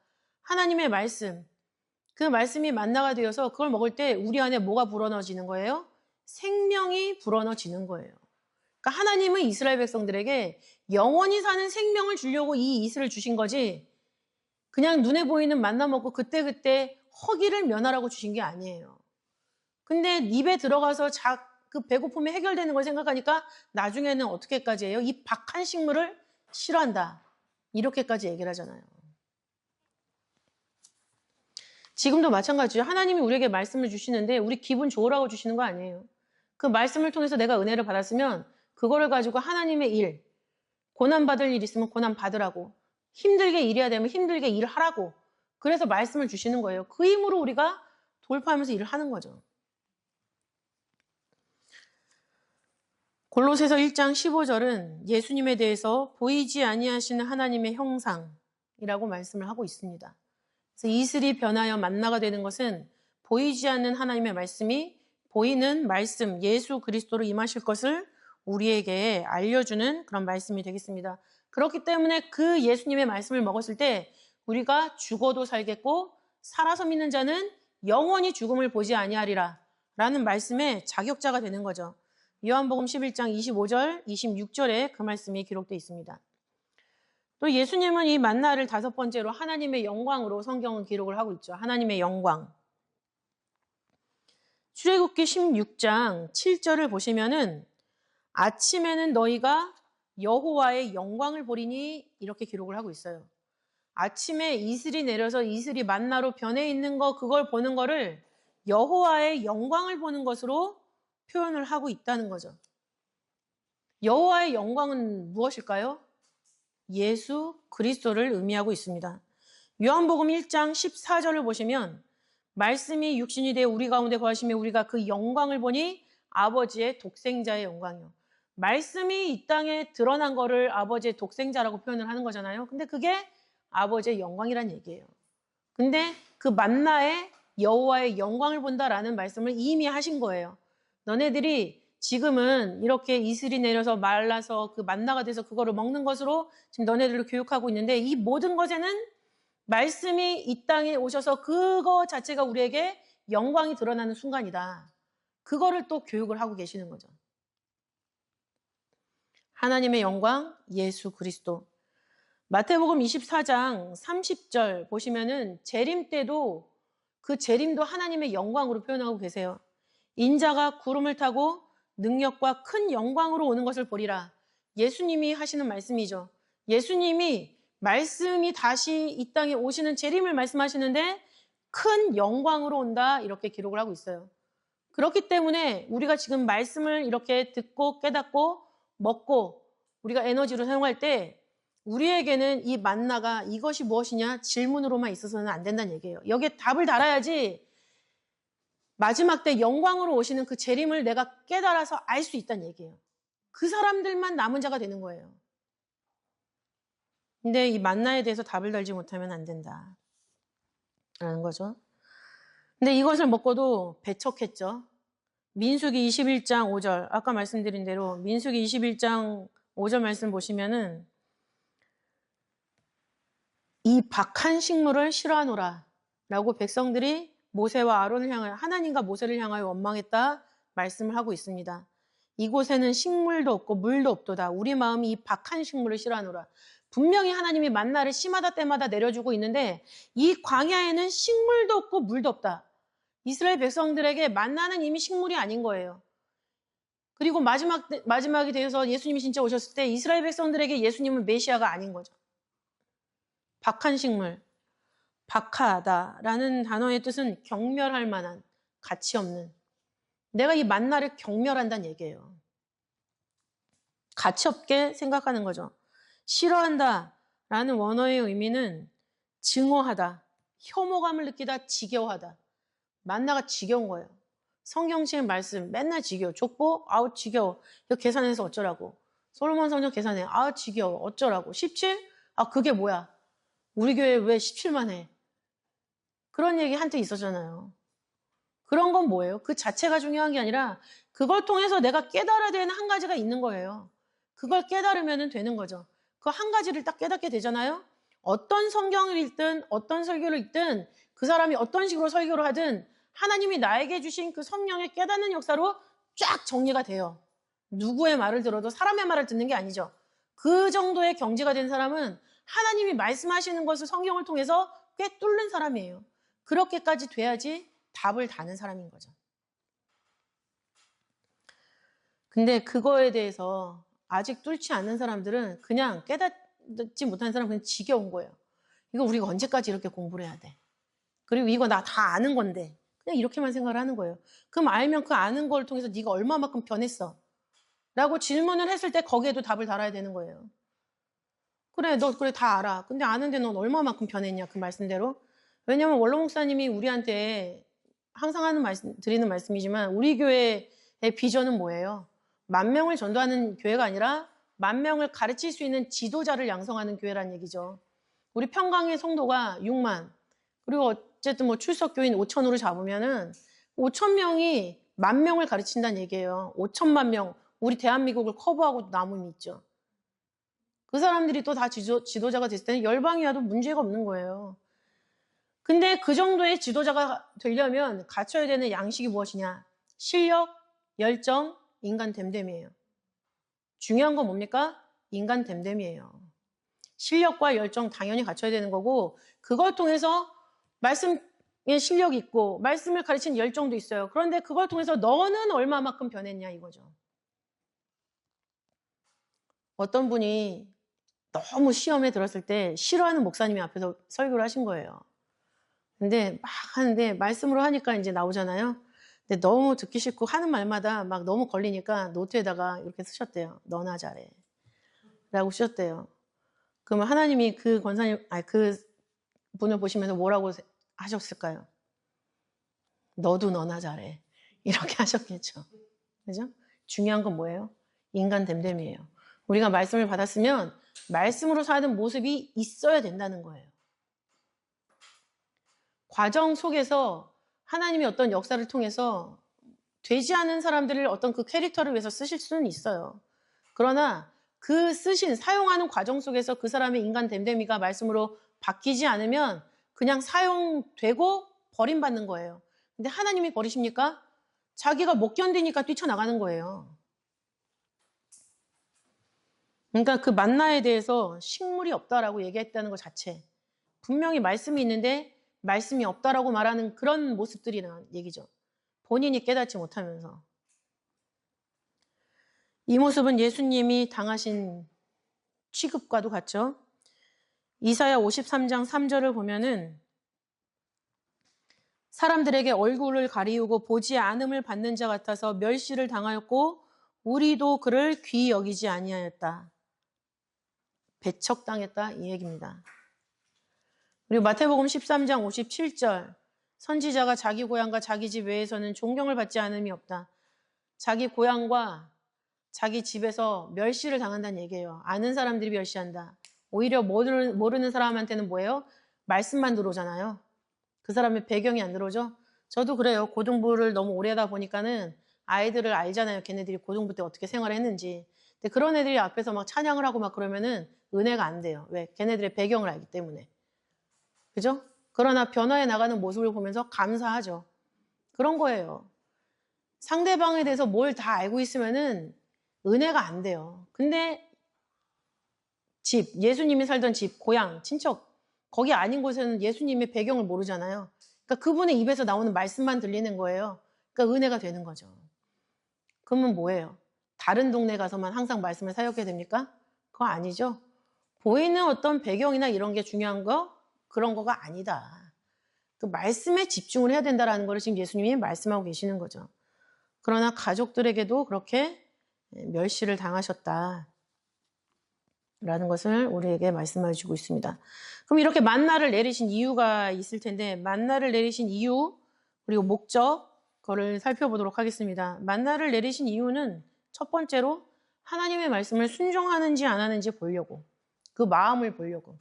하나님의 말씀, 그 말씀이 만나가 되어서 그걸 먹을 때 우리 안에 뭐가 불어넣어지는 거예요? 생명이 불어넣어지는 거예요. 그러니까 하나님은 이스라엘 백성들에게 영원히 사는 생명을 주려고 이 이슬을 주신 거지, 그냥 눈에 보이는 만나 먹고 그때그때 허기를 면하라고 주신 게 아니에요. 근데 입에 들어가서 그 배고픔이 해결되는 걸 생각하니까 나중에는 어떻게까지 해요? 이 박한 식물을 싫어한다. 이렇게까지 얘기를 하잖아요. 지금도 마찬가지죠. 하나님이 우리에게 말씀을 주시는데 우리 기분 좋으라고 주시는 거 아니에요. 그 말씀을 통해서 내가 은혜를 받았으면 그거를 가지고 하나님의 일, 고난받을 일 있으면 고난 받으라고, 힘들게 일해야 되면 힘들게 일하라고, 그래서 말씀을 주시는 거예요. 그 힘으로 우리가 돌파하면서 일을 하는 거죠. 골로새서 1장 15절은 예수님에 대해서 보이지 아니하시는 하나님의 형상이라고 말씀을 하고 있습니다. 그래서 이슬이 변하여 만나가 되는 것은 보이지 않는 하나님의 말씀이 보이는 말씀, 예수 그리스도로 임하실 것을 우리에게 알려주는 그런 말씀이 되겠습니다. 그렇기 때문에 그 예수님의 말씀을 먹었을 때 우리가 죽어도 살겠고 살아서 믿는 자는 영원히 죽음을 보지 아니하리라 라는 말씀의 자격자가 되는 거죠. 요한복음 11장 25절, 26절에 그 말씀이 기록되어 있습니다. 또 예수님은 이 만나를 5번째로 하나님의 영광으로 성경은 기록을 하고 있죠. 하나님의 영광. 출애굽기 16장 7절을 보시면은 아침에는 너희가 여호와의 영광을 보리니 이렇게 기록을 하고 있어요. 아침에 이슬이 내려서 이슬이 만나로 변해 있는 거, 그걸 보는 거를 여호와의 영광을 보는 것으로 표현을 하고 있다는 거죠. 여호와의 영광은 무엇일까요? 예수 그리스도를 의미하고 있습니다. 요한복음 1장 14절을 보시면 말씀이 육신이 되어 우리 가운데 거하시며 우리가 그 영광을 보니 아버지의 독생자의 영광이요. 말씀이 이 땅에 드러난 거를 아버지의 독생자라고 표현을 하는 거잖아요. 근데 그게 아버지의 영광이란 얘기예요. 근데 그 만나에 여호와의 영광을 본다라는 말씀을 이미 하신 거예요. 너네들이 지금은 이렇게 이슬이 내려서 말라서 그 만나가 돼서 그거를 먹는 것으로 지금 너네들을 교육하고 있는데 이 모든 것에는 말씀이 이 땅에 오셔서 그거 자체가 우리에게 영광이 드러나는 순간이다. 그거를 또 교육을 하고 계시는 거죠. 하나님의 영광, 예수 그리스도. 마태복음 24장 30절 보시면은 재림 때도 그 재림도 하나님의 영광으로 표현하고 계세요. 인자가 구름을 타고 능력과 큰 영광으로 오는 것을 보리라. 예수님이 하시는 말씀이죠. 예수님이 말씀이 다시 이 땅에 오시는 재림을 말씀하시는데 큰 영광으로 온다 이렇게 기록을 하고 있어요. 그렇기 때문에 우리가 지금 말씀을 이렇게 듣고 깨닫고 먹고 우리가 에너지로 사용할 때 우리에게는 이 만나가 이것이 무엇이냐 질문으로만 있어서는 안 된다는 얘기예요. 여기에 답을 달아야지 마지막 때 영광으로 오시는 그 재림을 내가 깨달아서 알 수 있다는 얘기예요. 그 사람들만 남은 자가 되는 거예요. 근데 이 만나에 대해서 답을 달지 못하면 안 된다. 라는 거죠. 근데 이것을 먹고도 배척했죠. 민수기 21장 5절, 아까 말씀드린 대로 민수기 21장 5절 말씀 보시면은 이 박한 식물을 싫어하노라 라고 백성들이 모세와 아론을 향하여 하나님과 모세를 향하여 원망했다 말씀을 하고 있습니다. 이곳에는 식물도 없고 물도 없도다. 우리 마음이 이 박한 식물을 싫어하노라. 분명히 하나님이 만나를 시마다 때마다 내려주고 있는데 이 광야에는 식물도 없고 물도 없다. 이스라엘 백성들에게 만나는 이미 식물이 아닌 거예요. 그리고 마지막이 되어서 예수님이 진짜 오셨을 때 이스라엘 백성들에게 예수님은 메시아가 아닌 거죠. 박한 식물. 박하다라는 단어의 뜻은 경멸할 만한, 가치 없는. 내가 이 만나를 경멸한다는 얘기예요. 가치 없게 생각하는 거죠. 싫어한다라는 원어의 의미는 증오하다, 혐오감을 느끼다, 지겨워하다. 만나가 지겨운 거예요. 성경식 말씀 맨날 지겨워. 족보? 아우 지겨워. 이거 계산해서 어쩌라고. 솔로몬 성경 계산해. 아우 지겨워. 어쩌라고. 17? 아 그게 뭐야. 우리 교회 왜 17만 해. 그런 얘기 한때 있었잖아요. 그런 건 뭐예요? 그 자체가 중요한 게 아니라 그걸 통해서 내가 깨달아야 되는 한 가지가 있는 거예요. 그걸 깨달으면 되는 거죠. 그 한 가지를 딱 깨닫게 되잖아요. 어떤 성경을 읽든 어떤 설교를 읽든 그 사람이 어떤 식으로 설교를 하든 하나님이 나에게 주신 그 성령의 깨닫는 역사로 쫙 정리가 돼요. 누구의 말을 들어도 사람의 말을 듣는 게 아니죠. 그 정도의 경지가 된 사람은 하나님이 말씀하시는 것을 성경을 통해서 꽤 뚫는 사람이에요. 그렇게까지 돼야지 답을 다는 사람인 거죠. 근데 그거에 대해서 아직 뚫지 않는 사람들은 그냥 깨닫지 못한 사람은 그냥 지겨운 거예요. 이거 우리가 언제까지 이렇게 공부를 해야 돼? 그리고 이거 나 다 아는 건데 그냥 이렇게만 생각을 하는 거예요. 그럼 알면 그 아는 걸 통해서 네가 얼마만큼 변했어? 라고 질문을 했을 때 거기에도 답을 달아야 되는 거예요. 그래, 너 그래 다 알아. 근데 아는데 넌 얼마만큼 변했냐 그 말씀대로. 왜냐면 원로 목사님이 우리한테 항상 드리는 말씀이지만 우리 교회의 비전은 뭐예요? 10,000명을 전도하는 교회가 아니라 10,000명을 가르칠 수 있는 지도자를 양성하는 교회란 얘기죠. 우리 평강의 성도가 6만, 그리고 어쨌든 뭐 출석교인 5,000으로 잡으면은 5,000명이 10,000명을 가르친다는 얘기예요. 5천만 명, 우리 대한민국을 커버하고 남음이 있죠. 그 사람들이 또 다 지도자가 됐을 때는 열방이 와도 문제가 없는 거예요. 근데 그 정도의 지도자가 되려면 갖춰야 되는 양식이 무엇이냐? 실력, 열정, 인간 됨됨이에요. 중요한 건 뭡니까? 인간 됨됨이에요. 실력과 열정 당연히 갖춰야 되는 거고 그걸 통해서 말씀에 실력이 있고 말씀을 가르치는 열정도 있어요. 그런데 그걸 통해서 너는 얼마만큼 변했냐 이거죠. 어떤 분이 너무 시험에 들었을 때 싫어하는 목사님이 앞에서 설교를 하신 거예요. 근데 막 하는데 말씀으로 하니까 이제 나오잖아요. 근데 너무 듣기 싫고 하는 말마다 막 너무 걸리니까 노트에다가 이렇게 쓰셨대요. 너나 잘해. 라고 쓰셨대요. 그러면 하나님이 그 분을 보시면서 뭐라고 하셨을까요? 너도 너나 잘해. 이렇게 하셨겠죠. 그죠? 중요한 건 뭐예요? 인간 됨됨이에요. 우리가 말씀을 받았으면 말씀으로 사는 모습이 있어야 된다는 거예요. 과정 속에서 하나님이 어떤 역사를 통해서 되지 않은 사람들을 어떤 그 캐릭터를 위해서 쓰실 수는 있어요. 그러나 그 사용하는 과정 속에서 그 사람의 인간 됨됨이가 말씀으로 바뀌지 않으면 그냥 사용되고 버림받는 거예요. 근데 하나님이 버리십니까? 자기가 못 견디니까 뛰쳐나가는 거예요. 그러니까 그 만나에 대해서 식물이 없다라고 얘기했다는 것 자체. 분명히 말씀이 있는데 말씀이 없다라고 말하는 그런 모습들이라는 얘기죠. 본인이 깨닫지 못하면서. 이 모습은 예수님이 당하신 취급과도 같죠. 이사야 53장 3절을 보면은 사람들에게 얼굴을 가리우고 보지 않음을 받는 자 같아서 멸시를 당하였고 우리도 그를 귀히 여기지 아니하였다. 배척당했다 이 얘기입니다. 그리고 마태복음 13장 57절 선지자가 자기 고향과 자기 집 외에서는 존경을 받지 않음이 없다. 자기 고향과 자기 집에서 멸시를 당한다는 얘기예요. 아는 사람들이 멸시한다. 오히려 모르는 사람한테는 뭐예요? 말씀만 들어오잖아요. 그 사람의 배경이 안 들어오죠? 저도 그래요. 고등부를 너무 오래 하다 보니까는 아이들을 알잖아요. 걔네들이 고등부 때 어떻게 생활했는지. 근데 그런 애들이 앞에서 막 찬양을 하고 막 그러면은 은혜가 안 돼요. 왜? 걔네들의 배경을 알기 때문에. 그죠? 그러나 변화해 나가는 모습을 보면서 감사하죠. 그런 거예요. 상대방에 대해서 뭘 다 알고 있으면은 은혜가 안 돼요. 근데 예수님이 살던 집, 고향, 친척, 거기 아닌 곳에는 예수님의 배경을 모르잖아요. 그러니까 그분의 입에서 나오는 말씀만 들리는 거예요. 그러니까 은혜가 되는 거죠. 그러면 뭐예요? 다른 동네 가서만 항상 말씀을 사역해야 됩니까? 그거 아니죠. 보이는 어떤 배경이나 이런 게 중요한 그런 거가 아니다. 그 말씀에 집중을 해야 된다는 걸 지금 예수님이 말씀하고 계시는 거죠. 그러나 가족들에게도 그렇게 멸시를 당하셨다. 라는 것을 우리에게 말씀해 주고 있습니다. 그럼 이렇게 만나를 내리신 이유가 있을 텐데 만나를 내리신 이유 그리고 목적 그거를 살펴보도록 하겠습니다. 만나를 내리신 이유는 첫 번째로 하나님의 말씀을 순종하는지 안 하는지 보려고 그 마음을 보려고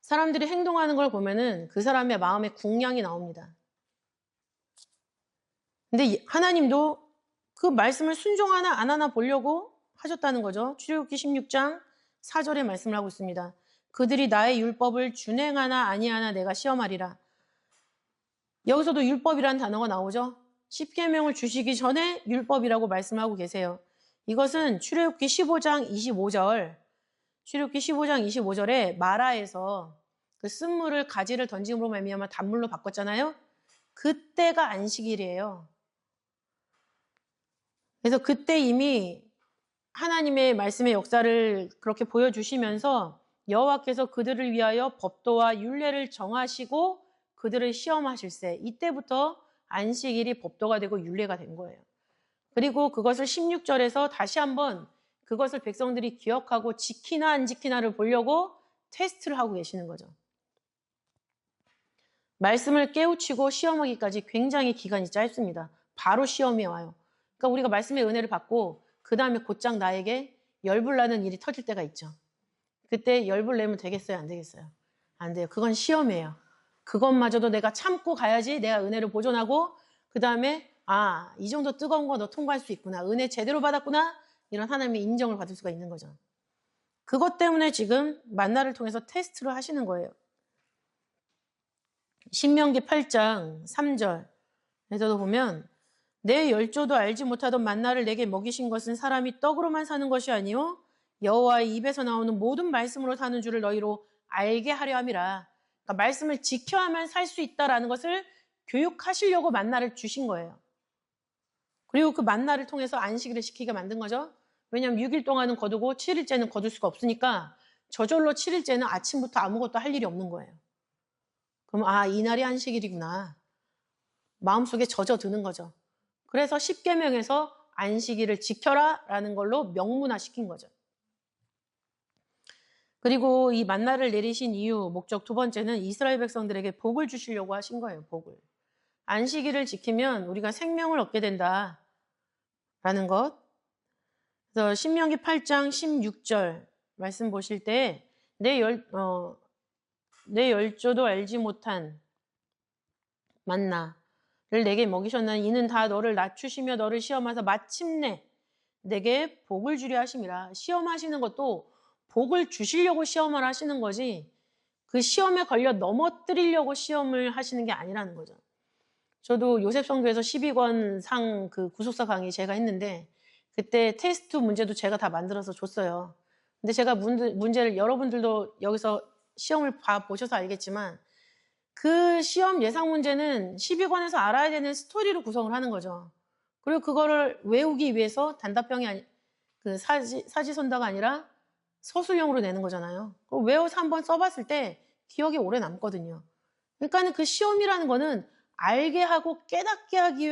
사람들이 행동하는 걸 보면은 그 사람의 마음에 궁양이 나옵니다. 근데 하나님도 그 말씀을 순종하나 안 하나 보려고 하셨다는 거죠. 출애굽기 16장 4절에 말씀을 하고 있습니다. 그들이 나의 율법을 준행하나 아니하나 내가 시험하리라. 여기서도 율법이라는 단어가 나오죠. 십계명을 주시기 전에 율법이라고 말씀하고 계세요. 이것은 출애굽기 15장 25절, 출애굽기 15장 25절에 마라에서 그 쓴물을 가지를 던짐으로 말미암아 단물로 바꿨잖아요. 그때가 안식일이에요. 그래서 그때 이미 하나님의 말씀의 역사를 그렇게 보여주시면서 여호와께서 그들을 위하여 법도와 율례를 정하시고 그들을 시험하실세. 이때부터 안식일이 법도가 되고 율례가 된 거예요. 그리고 그것을 16절에서 다시 한번 그것을 백성들이 기억하고 지키나 안 지키나를 보려고 테스트를 하고 계시는 거죠. 말씀을 깨우치고 시험하기까지 굉장히 기간이 짧습니다. 바로 시험이 와요. 그러니까 우리가 말씀의 은혜를 받고 그 다음에 곧장 나에게 열불나는 일이 터질 때가 있죠. 그때 열불 내면 되겠어요? 안 되겠어요? 안 돼요. 그건 시험이에요. 그것마저도 내가 참고 가야지 내가 은혜를 보존하고 그 다음에 이 정도 뜨거운 거 너 통과할 수 있구나. 은혜 제대로 받았구나. 이런 하나님의 인정을 받을 수가 있는 거죠. 그것 때문에 지금 만나를 통해서 테스트를 하시는 거예요. 신명기 8장 3절에서도 보면 내 열조도 알지 못하던 만나를 내게 먹이신 것은 사람이 떡으로만 사는 것이 아니요 여호와의 입에서 나오는 모든 말씀으로 사는 줄을 너희로 알게 하려 함이라. 그러니까 말씀을 지켜야만 살 수 있다라는 것을 교육하시려고 만나를 주신 거예요. 그리고 그 만나를 통해서 안식일을 지키게 만든 거죠. 왜냐하면 6일 동안은 거두고 7일째는 거둘 수가 없으니까 저절로 7일째는 아침부터 아무것도 할 일이 없는 거예요. 그럼 이날이 안식일이구나. 마음속에 젖어드는 거죠. 그래서 십계명에서 안식일을 지켜라라는 걸로 명문화시킨 거죠. 그리고 이 만나를 내리신 이유, 목적 두 번째는 이스라엘 백성들에게 복을 주시려고 하신 거예요. 복을. 안식일을 지키면 우리가 생명을 얻게 된다라는 것. 그래서 신명기 8장 16절 말씀 보실 때 내 열조도 알지 못한 만나를 내게 먹이셨나니 이는 다 너를 낮추시며 너를 시험하사 마침내 내게 복을 주려 하심이라. 시험하시는 것도 복을 주시려고 시험을 하시는 거지 그 시험에 걸려 넘어뜨리려고 시험을 하시는 게 아니라는 거죠. 저도 요셉성교에서 12권 상 그 구속사 강의 제가 했는데 그때 테스트 문제도 제가 다 만들어서 줬어요. 근데 제가 문제를 여러분들도 여기서 시험을 보셔서 알겠지만 그 시험 예상 문제는 12권에서 알아야 되는 스토리로 구성을 하는 거죠. 그리고 그거를 외우기 위해서 단답형이 그 사지선다가 아니라 서술형으로 내는 거잖아요. 외워서 한번 써봤을 때 기억이 오래 남거든요. 그러니까 그 시험이라는 거는 알게 하고 깨닫게 하기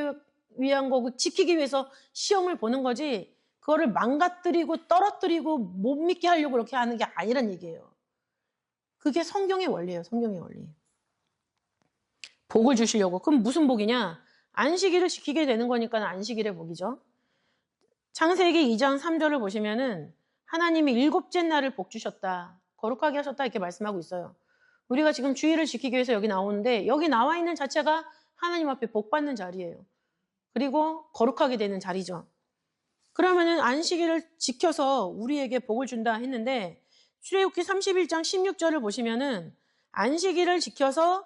위한 거고 지키기 위해서 시험을 보는 거지 그거를 망가뜨리고 떨어뜨리고 못 믿게 하려고 그렇게 하는 게 아니란 얘기예요. 그게 성경의 원리예요. 성경의 원리. 복을 주시려고. 그럼 무슨 복이냐? 안식일을 지키게 되는 거니까 안식일의 복이죠. 창세기 2장 3절을 보시면은 하나님이 일곱째 날을 복 주셨다. 거룩하게 하셨다 이렇게 말씀하고 있어요. 우리가 지금 주일을 지키기 위해서 여기 나오는데 여기 나와 있는 자체가 하나님 앞에 복 받는 자리예요. 그리고 거룩하게 되는 자리죠. 그러면은 안식일을 지켜서 우리에게 복을 준다 했는데 출애굽기 31장 16절을 보시면은 안식일을 지켜서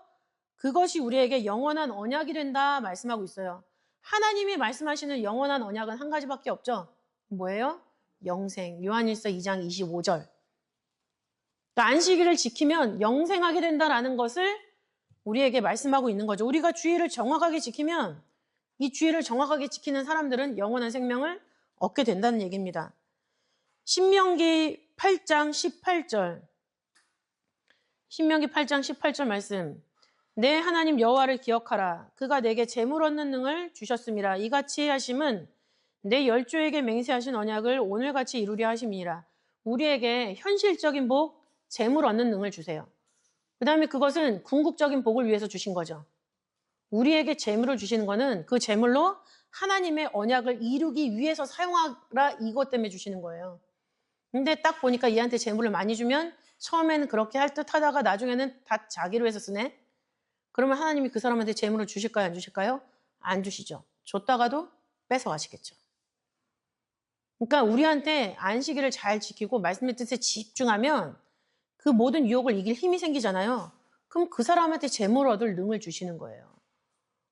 그것이 우리에게 영원한 언약이 된다 말씀하고 있어요. 하나님이 말씀하시는 영원한 언약은 한 가지밖에 없죠. 뭐예요? 영생. 요한일서 2장 25절. 그러니까 안식일을 지키면 영생하게 된다라는 것을 우리에게 말씀하고 있는 거죠. 우리가 주일을 정확하게 지키면 이 주일을 정확하게 지키는 사람들은 영원한 생명을 얻게 된다는 얘기입니다. 신명기 8장 18절. 신명기 8장 18절 말씀. 내 하나님 여호와를 기억하라. 그가 내게 재물 얻는 능을 주셨음이라. 이같이 하심은 내 열조에게 맹세하신 언약을 오늘같이 이루려 하심이니라. 우리에게 현실적인 복, 재물 얻는 능을 주세요. 그 다음에 그것은 궁극적인 복을 위해서 주신 거죠. 우리에게 재물을 주시는 거는 그 재물로 하나님의 언약을 이루기 위해서 사용하라 이것 때문에 주시는 거예요. 근데 딱 보니까 얘한테 재물을 많이 주면 처음에는 그렇게 할 듯 하다가 나중에는 다 자기로 해서 쓰네? 그러면 하나님이 그 사람한테 재물을 주실까요? 안 주실까요? 안 주시죠. 줬다가도 뺏어가시겠죠. 그러니까 우리한테 안식일을 잘 지키고 말씀의 뜻에 집중하면 그 모든 유혹을 이길 힘이 생기잖아요. 그럼 그 사람한테 재물 얻을 능을 주시는 거예요.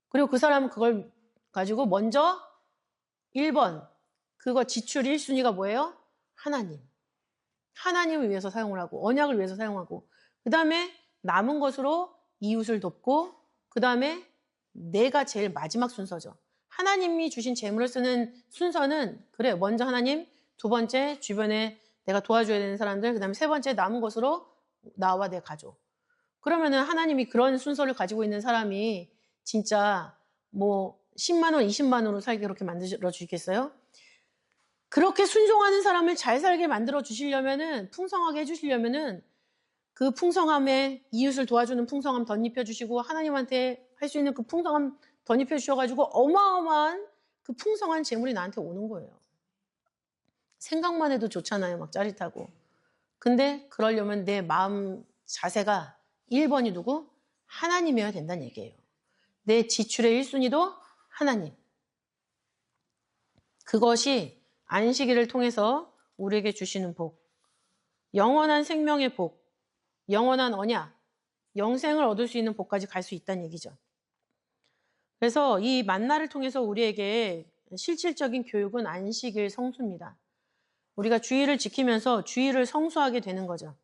그리고 그 사람은 그걸 가지고 먼저 1번, 그거 지출 1순위가 뭐예요? 하나님. 하나님을 위해서 사용을 하고, 언약을 위해서 사용하고, 그 다음에 남은 것으로 이웃을 돕고, 그 다음에 내가 제일 마지막 순서죠. 하나님이 주신 재물을 쓰는 순서는, 그래, 먼저 하나님, 두 번째, 주변에 내가 도와줘야 되는 사람들, 그 다음에 세 번째, 남은 것으로 나와 내 가족. 그러면은 하나님이 그런 순서를 가지고 있는 사람이 진짜 뭐 10만 원, 20만 원으로 살게 그렇게 만들어 주시겠어요? 그렇게 순종하는 사람을 잘 살게 만들어 주시려면은, 풍성하게 해주시려면은, 그 풍성함에 이웃을 도와주는 풍성함 덧입혀 주시고, 하나님한테 할 수 있는 그 풍성함 덧입혀 주셔가지고, 어마어마한 그 풍성한 재물이 나한테 오는 거예요. 생각만 해도 좋잖아요. 막 짜릿하고. 근데 그러려면 내 마음 자세가 1번이 누구? 하나님이어야 된다는 얘기예요. 내 지출의 1순위도 하나님. 그것이 안식일을 통해서 우리에게 주시는 복, 영원한 생명의 복, 영원한 언약, 영생을 얻을 수 있는 복까지 갈 수 있다는 얘기죠. 그래서 이 만나를 통해서 우리에게 실질적인 교육은 안식일 성수입니다. 우리가 주일을 지키면서 주일을 성수하게 되는 거죠.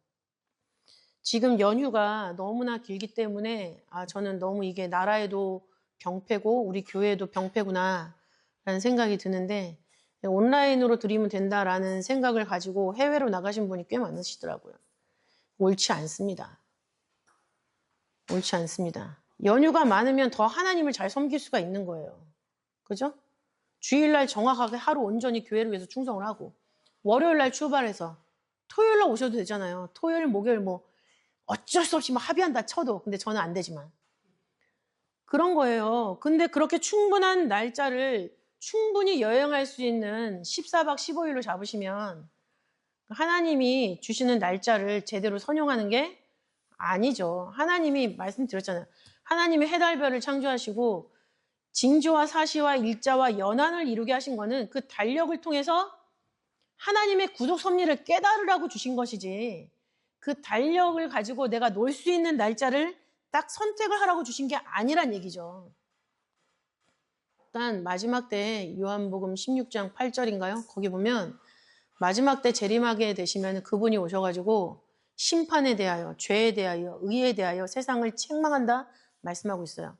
지금 연휴가 너무나 길기 때문에 저는 너무 이게 나라에도 병폐고 우리 교회에도 병폐구나 라는 생각이 드는데, 온라인으로 드리면 된다라는 생각을 가지고 해외로 나가신 분이 꽤 많으시더라고요. 옳지 않습니다. 옳지 않습니다. 연휴가 많으면 더 하나님을 잘 섬길 수가 있는 거예요. 그죠? 주일날 정확하게 하루 온전히 교회를 위해서 충성을 하고, 월요일날 출발해서 토요일날 오셔도 되잖아요. 토요일, 목요일 뭐 어쩔 수 없이 막 합의한다 쳐도, 근데 저는 안 되지만. 그런 거예요. 근데 그렇게 충분한 날짜를 충분히 여행할 수 있는 14박 15일로 잡으시면 하나님이 주시는 날짜를 제대로 선용하는 게 아니죠. 하나님이 말씀드렸잖아요. 하나님이 해달별을 창조하시고 징조와 사시와 일자와 연한을 이루게 하신 거는 그 달력을 통해서 하나님의 구속 섭리를 깨달으라고 주신 것이지, 그 달력을 가지고 내가 놀 수 있는 날짜를 딱 선택을 하라고 주신 게 아니란 얘기죠. 일단 마지막 때 요한복음 16장 8절인가요? 거기 보면 마지막 때 재림하게 되시면 그분이 오셔가지고 심판에 대하여, 죄에 대하여, 의에 대하여 세상을 책망한다 말씀하고 있어요.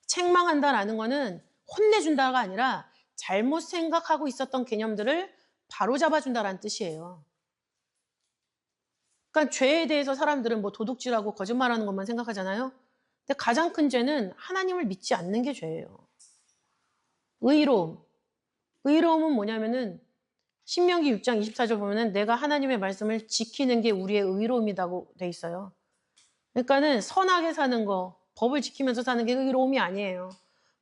책망한다라는 거는 혼내준다가 아니라 잘못 생각하고 있었던 개념들을 바로잡아준다라는 뜻이에요. 그러니까 죄에 대해서 사람들은 뭐 도둑질하고 거짓말하는 것만 생각하잖아요. 근데 가장 큰 죄는 하나님을 믿지 않는 게 죄예요. 의로움. 의로움은 뭐냐면은 신명기 6장 24절 보면은 내가 하나님의 말씀을 지키는 게 우리의 의로움이라고 돼 있어요. 그러니까는 선하게 사는 거, 법을 지키면서 사는 게 의로움이 아니에요.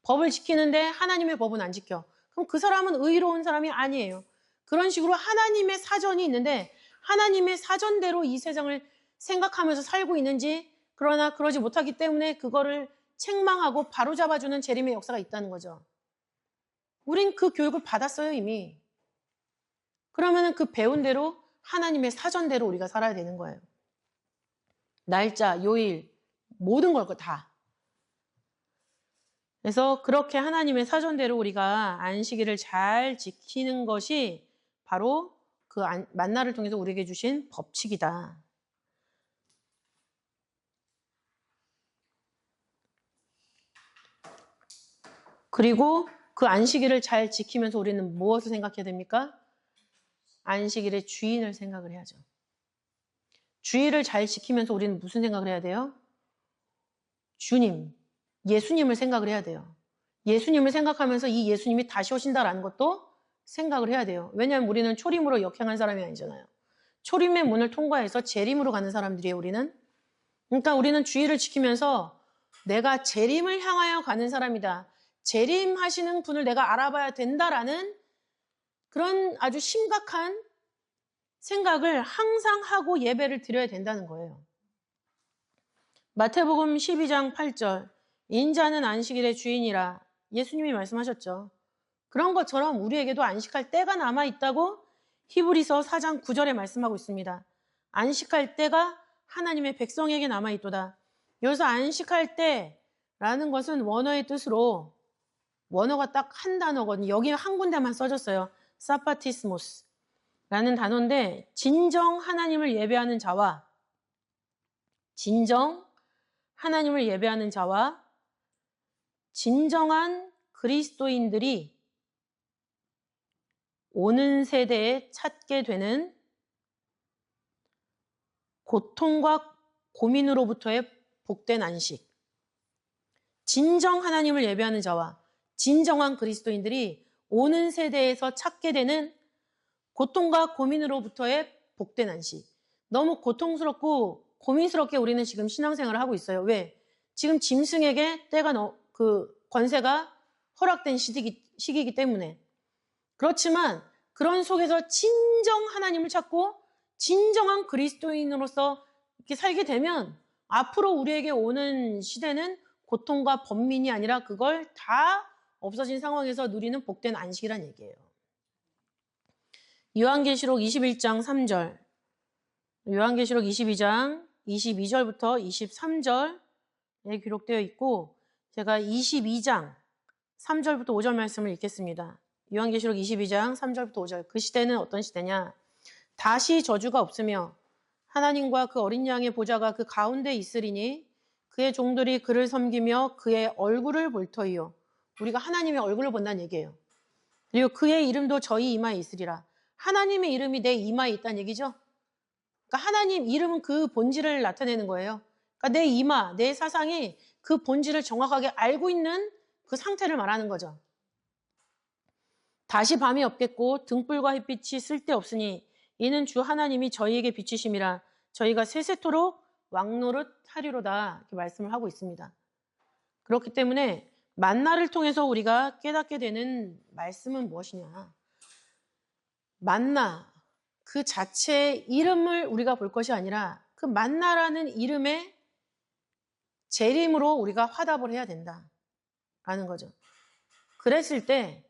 법을 지키는데 하나님의 법은 안 지켜. 그럼 그 사람은 의로운 사람이 아니에요. 그런 식으로 하나님의 사전이 있는데 하나님의 사전대로 이 세상을 생각하면서 살고 있는지, 그러나 그러지 못하기 때문에 그거를 책망하고 바로잡아주는 재림의 역사가 있다는 거죠. 우린 그 교육을 받았어요, 이미. 그러면은 그 배운 대로 하나님의 사전대로 우리가 살아야 되는 거예요. 날짜, 요일, 모든 걸 다. 그래서 그렇게 하나님의 사전대로 우리가 안식일을 잘 지키는 것이 바로 그 만나를 통해서 우리에게 주신 법칙이다. 그리고 그 안식일을 잘 지키면서 우리는 무엇을 생각해야 됩니까? 안식일의 주인을 생각을 해야죠. 주일을 잘 지키면서 우리는 무슨 생각을 해야 돼요? 주님, 예수님을 생각을 해야 돼요. 예수님을 생각하면서 이 예수님이 다시 오신다라는 것도 생각을 해야 돼요. 왜냐하면 우리는 초림으로 역행한 사람이 아니잖아요. 초림의 문을 통과해서 재림으로 가는 사람들이에요, 우리는. 그러니까 우리는 주일을 지키면서 내가 재림을 향하여 가는 사람이다. 재림하시는 분을 내가 알아봐야 된다라는 그런 아주 심각한 생각을 항상 하고 예배를 드려야 된다는 거예요. 마태복음 12장 8절, 인자는 안식일의 주인이라 예수님이 말씀하셨죠. 그런 것처럼 우리에게도 안식할 때가 남아있다고 히브리서 4장 9절에 말씀하고 있습니다. 안식할 때가 하나님의 백성에게 남아있도다. 여기서 안식할 때라는 것은 원어의 뜻으로 원어가 딱 한 단어거든요. 여기 한 군데만 써졌어요. 사파티스모스라는 단어인데 진정 하나님을 예배하는 자와 진정한 진정한 그리스도인들이 오는 세대에 찾게 되는 고통과 고민으로부터의 복된 안식. 진정 하나님을 예배하는 자와 진정한 그리스도인들이 오는 세대에서 찾게 되는 고통과 고민으로부터의 복된 안식. 너무 고통스럽고 고민스럽게 우리는 지금 신앙생활을 하고 있어요. 왜? 지금 짐승에게 권세가 허락된 시기이기 때문에. 그렇지만 그런 속에서 진정 하나님을 찾고 진정한 그리스도인으로서 이렇게 살게 되면 앞으로 우리에게 오는 시대는 고통과 번민이 아니라 그걸 다 없어진 상황에서 누리는 복된 안식이란 얘기예요. 요한계시록 21장 3절, 요한계시록 22장 22절부터 23절에 기록되어 있고 제가 22장 3절부터 5절 말씀을 읽겠습니다. 요한계시록 22장 3절부터 5절. 그 시대는 어떤 시대냐? 다시 저주가 없으며 하나님과 그 어린 양의 보좌가 그 가운데 있으리니 그의 종들이 그를 섬기며 그의 얼굴을 볼 터이요. 우리가 하나님의 얼굴을 본다는 얘기예요. 그리고 그의 이름도 저희 이마에 있으리라. 하나님의 이름이 내 이마에 있다는 얘기죠. 그러니까 하나님 이름은 그 본질을 나타내는 거예요. 그러니까 내 이마, 내 사상이 그 본질을 정확하게 알고 있는 그 상태를 말하는 거죠. 다시 밤이 없겠고 등불과 햇빛이 쓸데없으니 이는 주 하나님이 저희에게 비치심이라 저희가 세세토록 왕노릇 하리로다 이렇게 말씀을 하고 있습니다. 그렇기 때문에 만나를 통해서 우리가 깨닫게 되는 말씀은 무엇이냐? 만나 그 자체의 이름을 우리가 볼 것이 아니라 그 만나라는 이름의 재림으로 우리가 화답을 해야 된다라는 거죠. 그랬을 때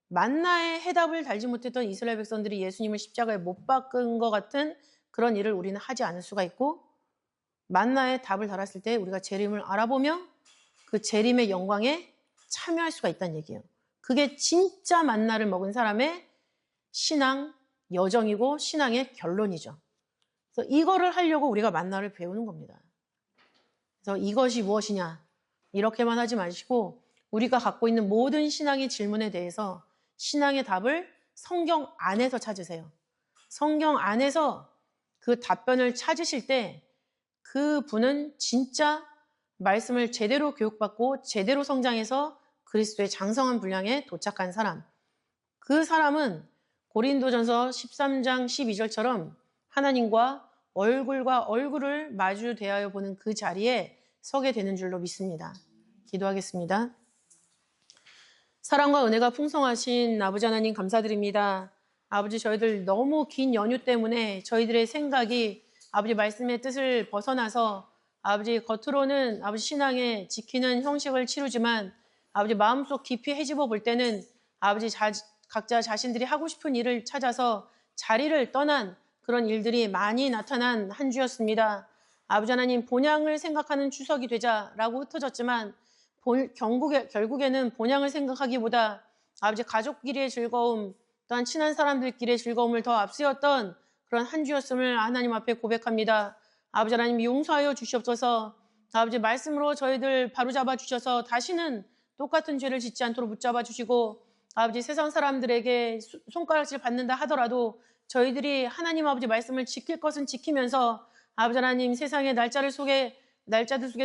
만나의 해답을 달지 못했던 이스라엘 백성들이 예수님을 십자가에 못 박은 것 같은 그런 일을 우리는 하지 않을 수가 있고 만나의 답을 달았을 때 우리가 재림을 알아보며 그 재림의 영광에 참여할 수가 있다는 얘기예요. 그게 진짜 만나를 먹은 사람의 신앙 여정이고 신앙의 결론이죠. 그래서 이거를 하려고 우리가 만나를 배우는 겁니다. 그래서 이것이 무엇이냐 이렇게만 하지 마시고 우리가 갖고 있는 모든 신앙의 질문에 대해서 신앙의 답을 성경 안에서 찾으세요. 성경 안에서 그 답변을 찾으실 때 그분은 진짜 말씀을 제대로 교육받고 제대로 성장해서 그리스도의 장성한 분량에 도착한 사람. 그 사람은 고린도전서 13장 12절처럼 하나님과 얼굴과 얼굴을 마주 대하여 보는 그 자리에 서게 되는 줄로 믿습니다. 기도하겠습니다. 사랑과 은혜가 풍성하신 아버지 하나님 감사드립니다. 아버지 저희들 너무 긴 연휴 때문에 저희들의 생각이 아버지 말씀의 뜻을 벗어나서 아버지 겉으로는 아버지 신앙에 지키는 형식을 치르지만 아버지 마음속 깊이 헤집어 볼 때는 아버지 각자 자신들이 하고 싶은 일을 찾아서 자리를 떠난 그런 일들이 많이 나타난 한 주였습니다. 아버지 하나님 본향을 생각하는 추석이 되자라고 흩어졌지만 결국에는 본향을 생각하기보다 아버지 가족끼리의 즐거움 또한 친한 사람들끼리의 즐거움을 더 앞세웠던 그런 한 주였음을 하나님 앞에 고백합니다. 아버지 하나님 용서하여 주시옵소서. 아버지 말씀으로 저희들 바로잡아 주셔서 다시는 똑같은 죄를 짓지 않도록 붙잡아 주시고 아버지 세상 사람들에게 손가락질 받는다 하더라도 저희들이 하나님 아버지 말씀을 지킬 것은 지키면서 아버지 하나님 세상의 날짜들 속에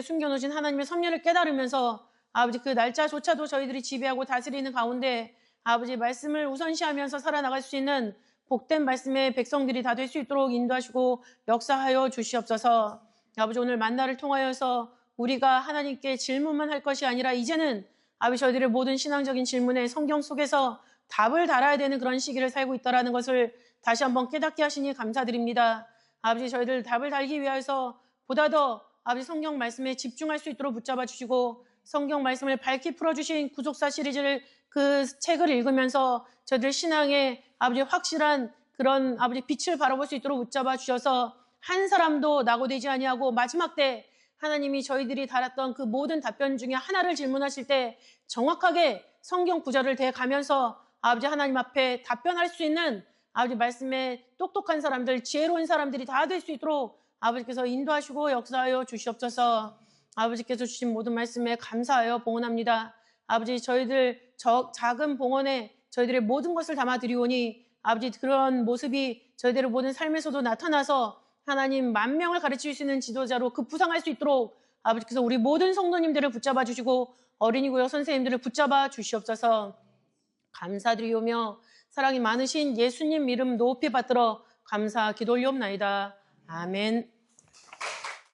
숨겨놓으신 하나님의 섭리를 깨달으면서 아버지 그 날짜조차도 저희들이 지배하고 다스리는 가운데 아버지 말씀을 우선시하면서 살아나갈 수 있는 복된 말씀의 백성들이 다 될 수 있도록 인도하시고 역사하여 주시옵소서. 아버지 오늘 만나를 통하여서 우리가 하나님께 질문만 할 것이 아니라 이제는 아버지 저희들의 모든 신앙적인 질문에 성경 속에서 답을 달아야 되는 그런 시기를 살고 있다는 것을 다시 한번 깨닫게 하시니 감사드립니다. 아버지 저희들 답을 달기 위해서 보다 더 아버지 성경 말씀에 집중할 수 있도록 붙잡아 주시고 성경 말씀을 밝히 풀어주신 구속사 시리즈를 그 책을 읽으면서 저희들 신앙의 아버지 확실한 그런 아버지 빛을 바라볼 수 있도록 붙잡아 주셔서 한 사람도 낙오되지 아니하고 마지막 때 하나님이 저희들이 달았던 그 모든 답변 중에 하나를 질문하실 때 정확하게 성경 구절을 대가면서 아버지 하나님 앞에 답변할 수 있는 아버지 말씀에 똑똑한 사람들, 지혜로운 사람들이 다 될 수 있도록 아버지께서 인도하시고 역사하여 주시옵소서. 아버지께서 주신 모든 말씀에 감사하여 봉헌합니다. 아버지 저희들 작은 봉헌에 저희들의 모든 것을 담아드리오니 아버지 그런 모습이 저희들의 모든 삶에서도 나타나서 하나님 10,000명을 가르칠 수 있는 지도자로 급부상할 수 있도록 아버지께서 우리 모든 성도님들을 붙잡아 주시고 어린이 구역 선생님들을 붙잡아 주시옵소서. 감사드리오며 사랑이 많으신 예수님 이름 높이 받들어 감사 기도 올리옵나이다. 아멘.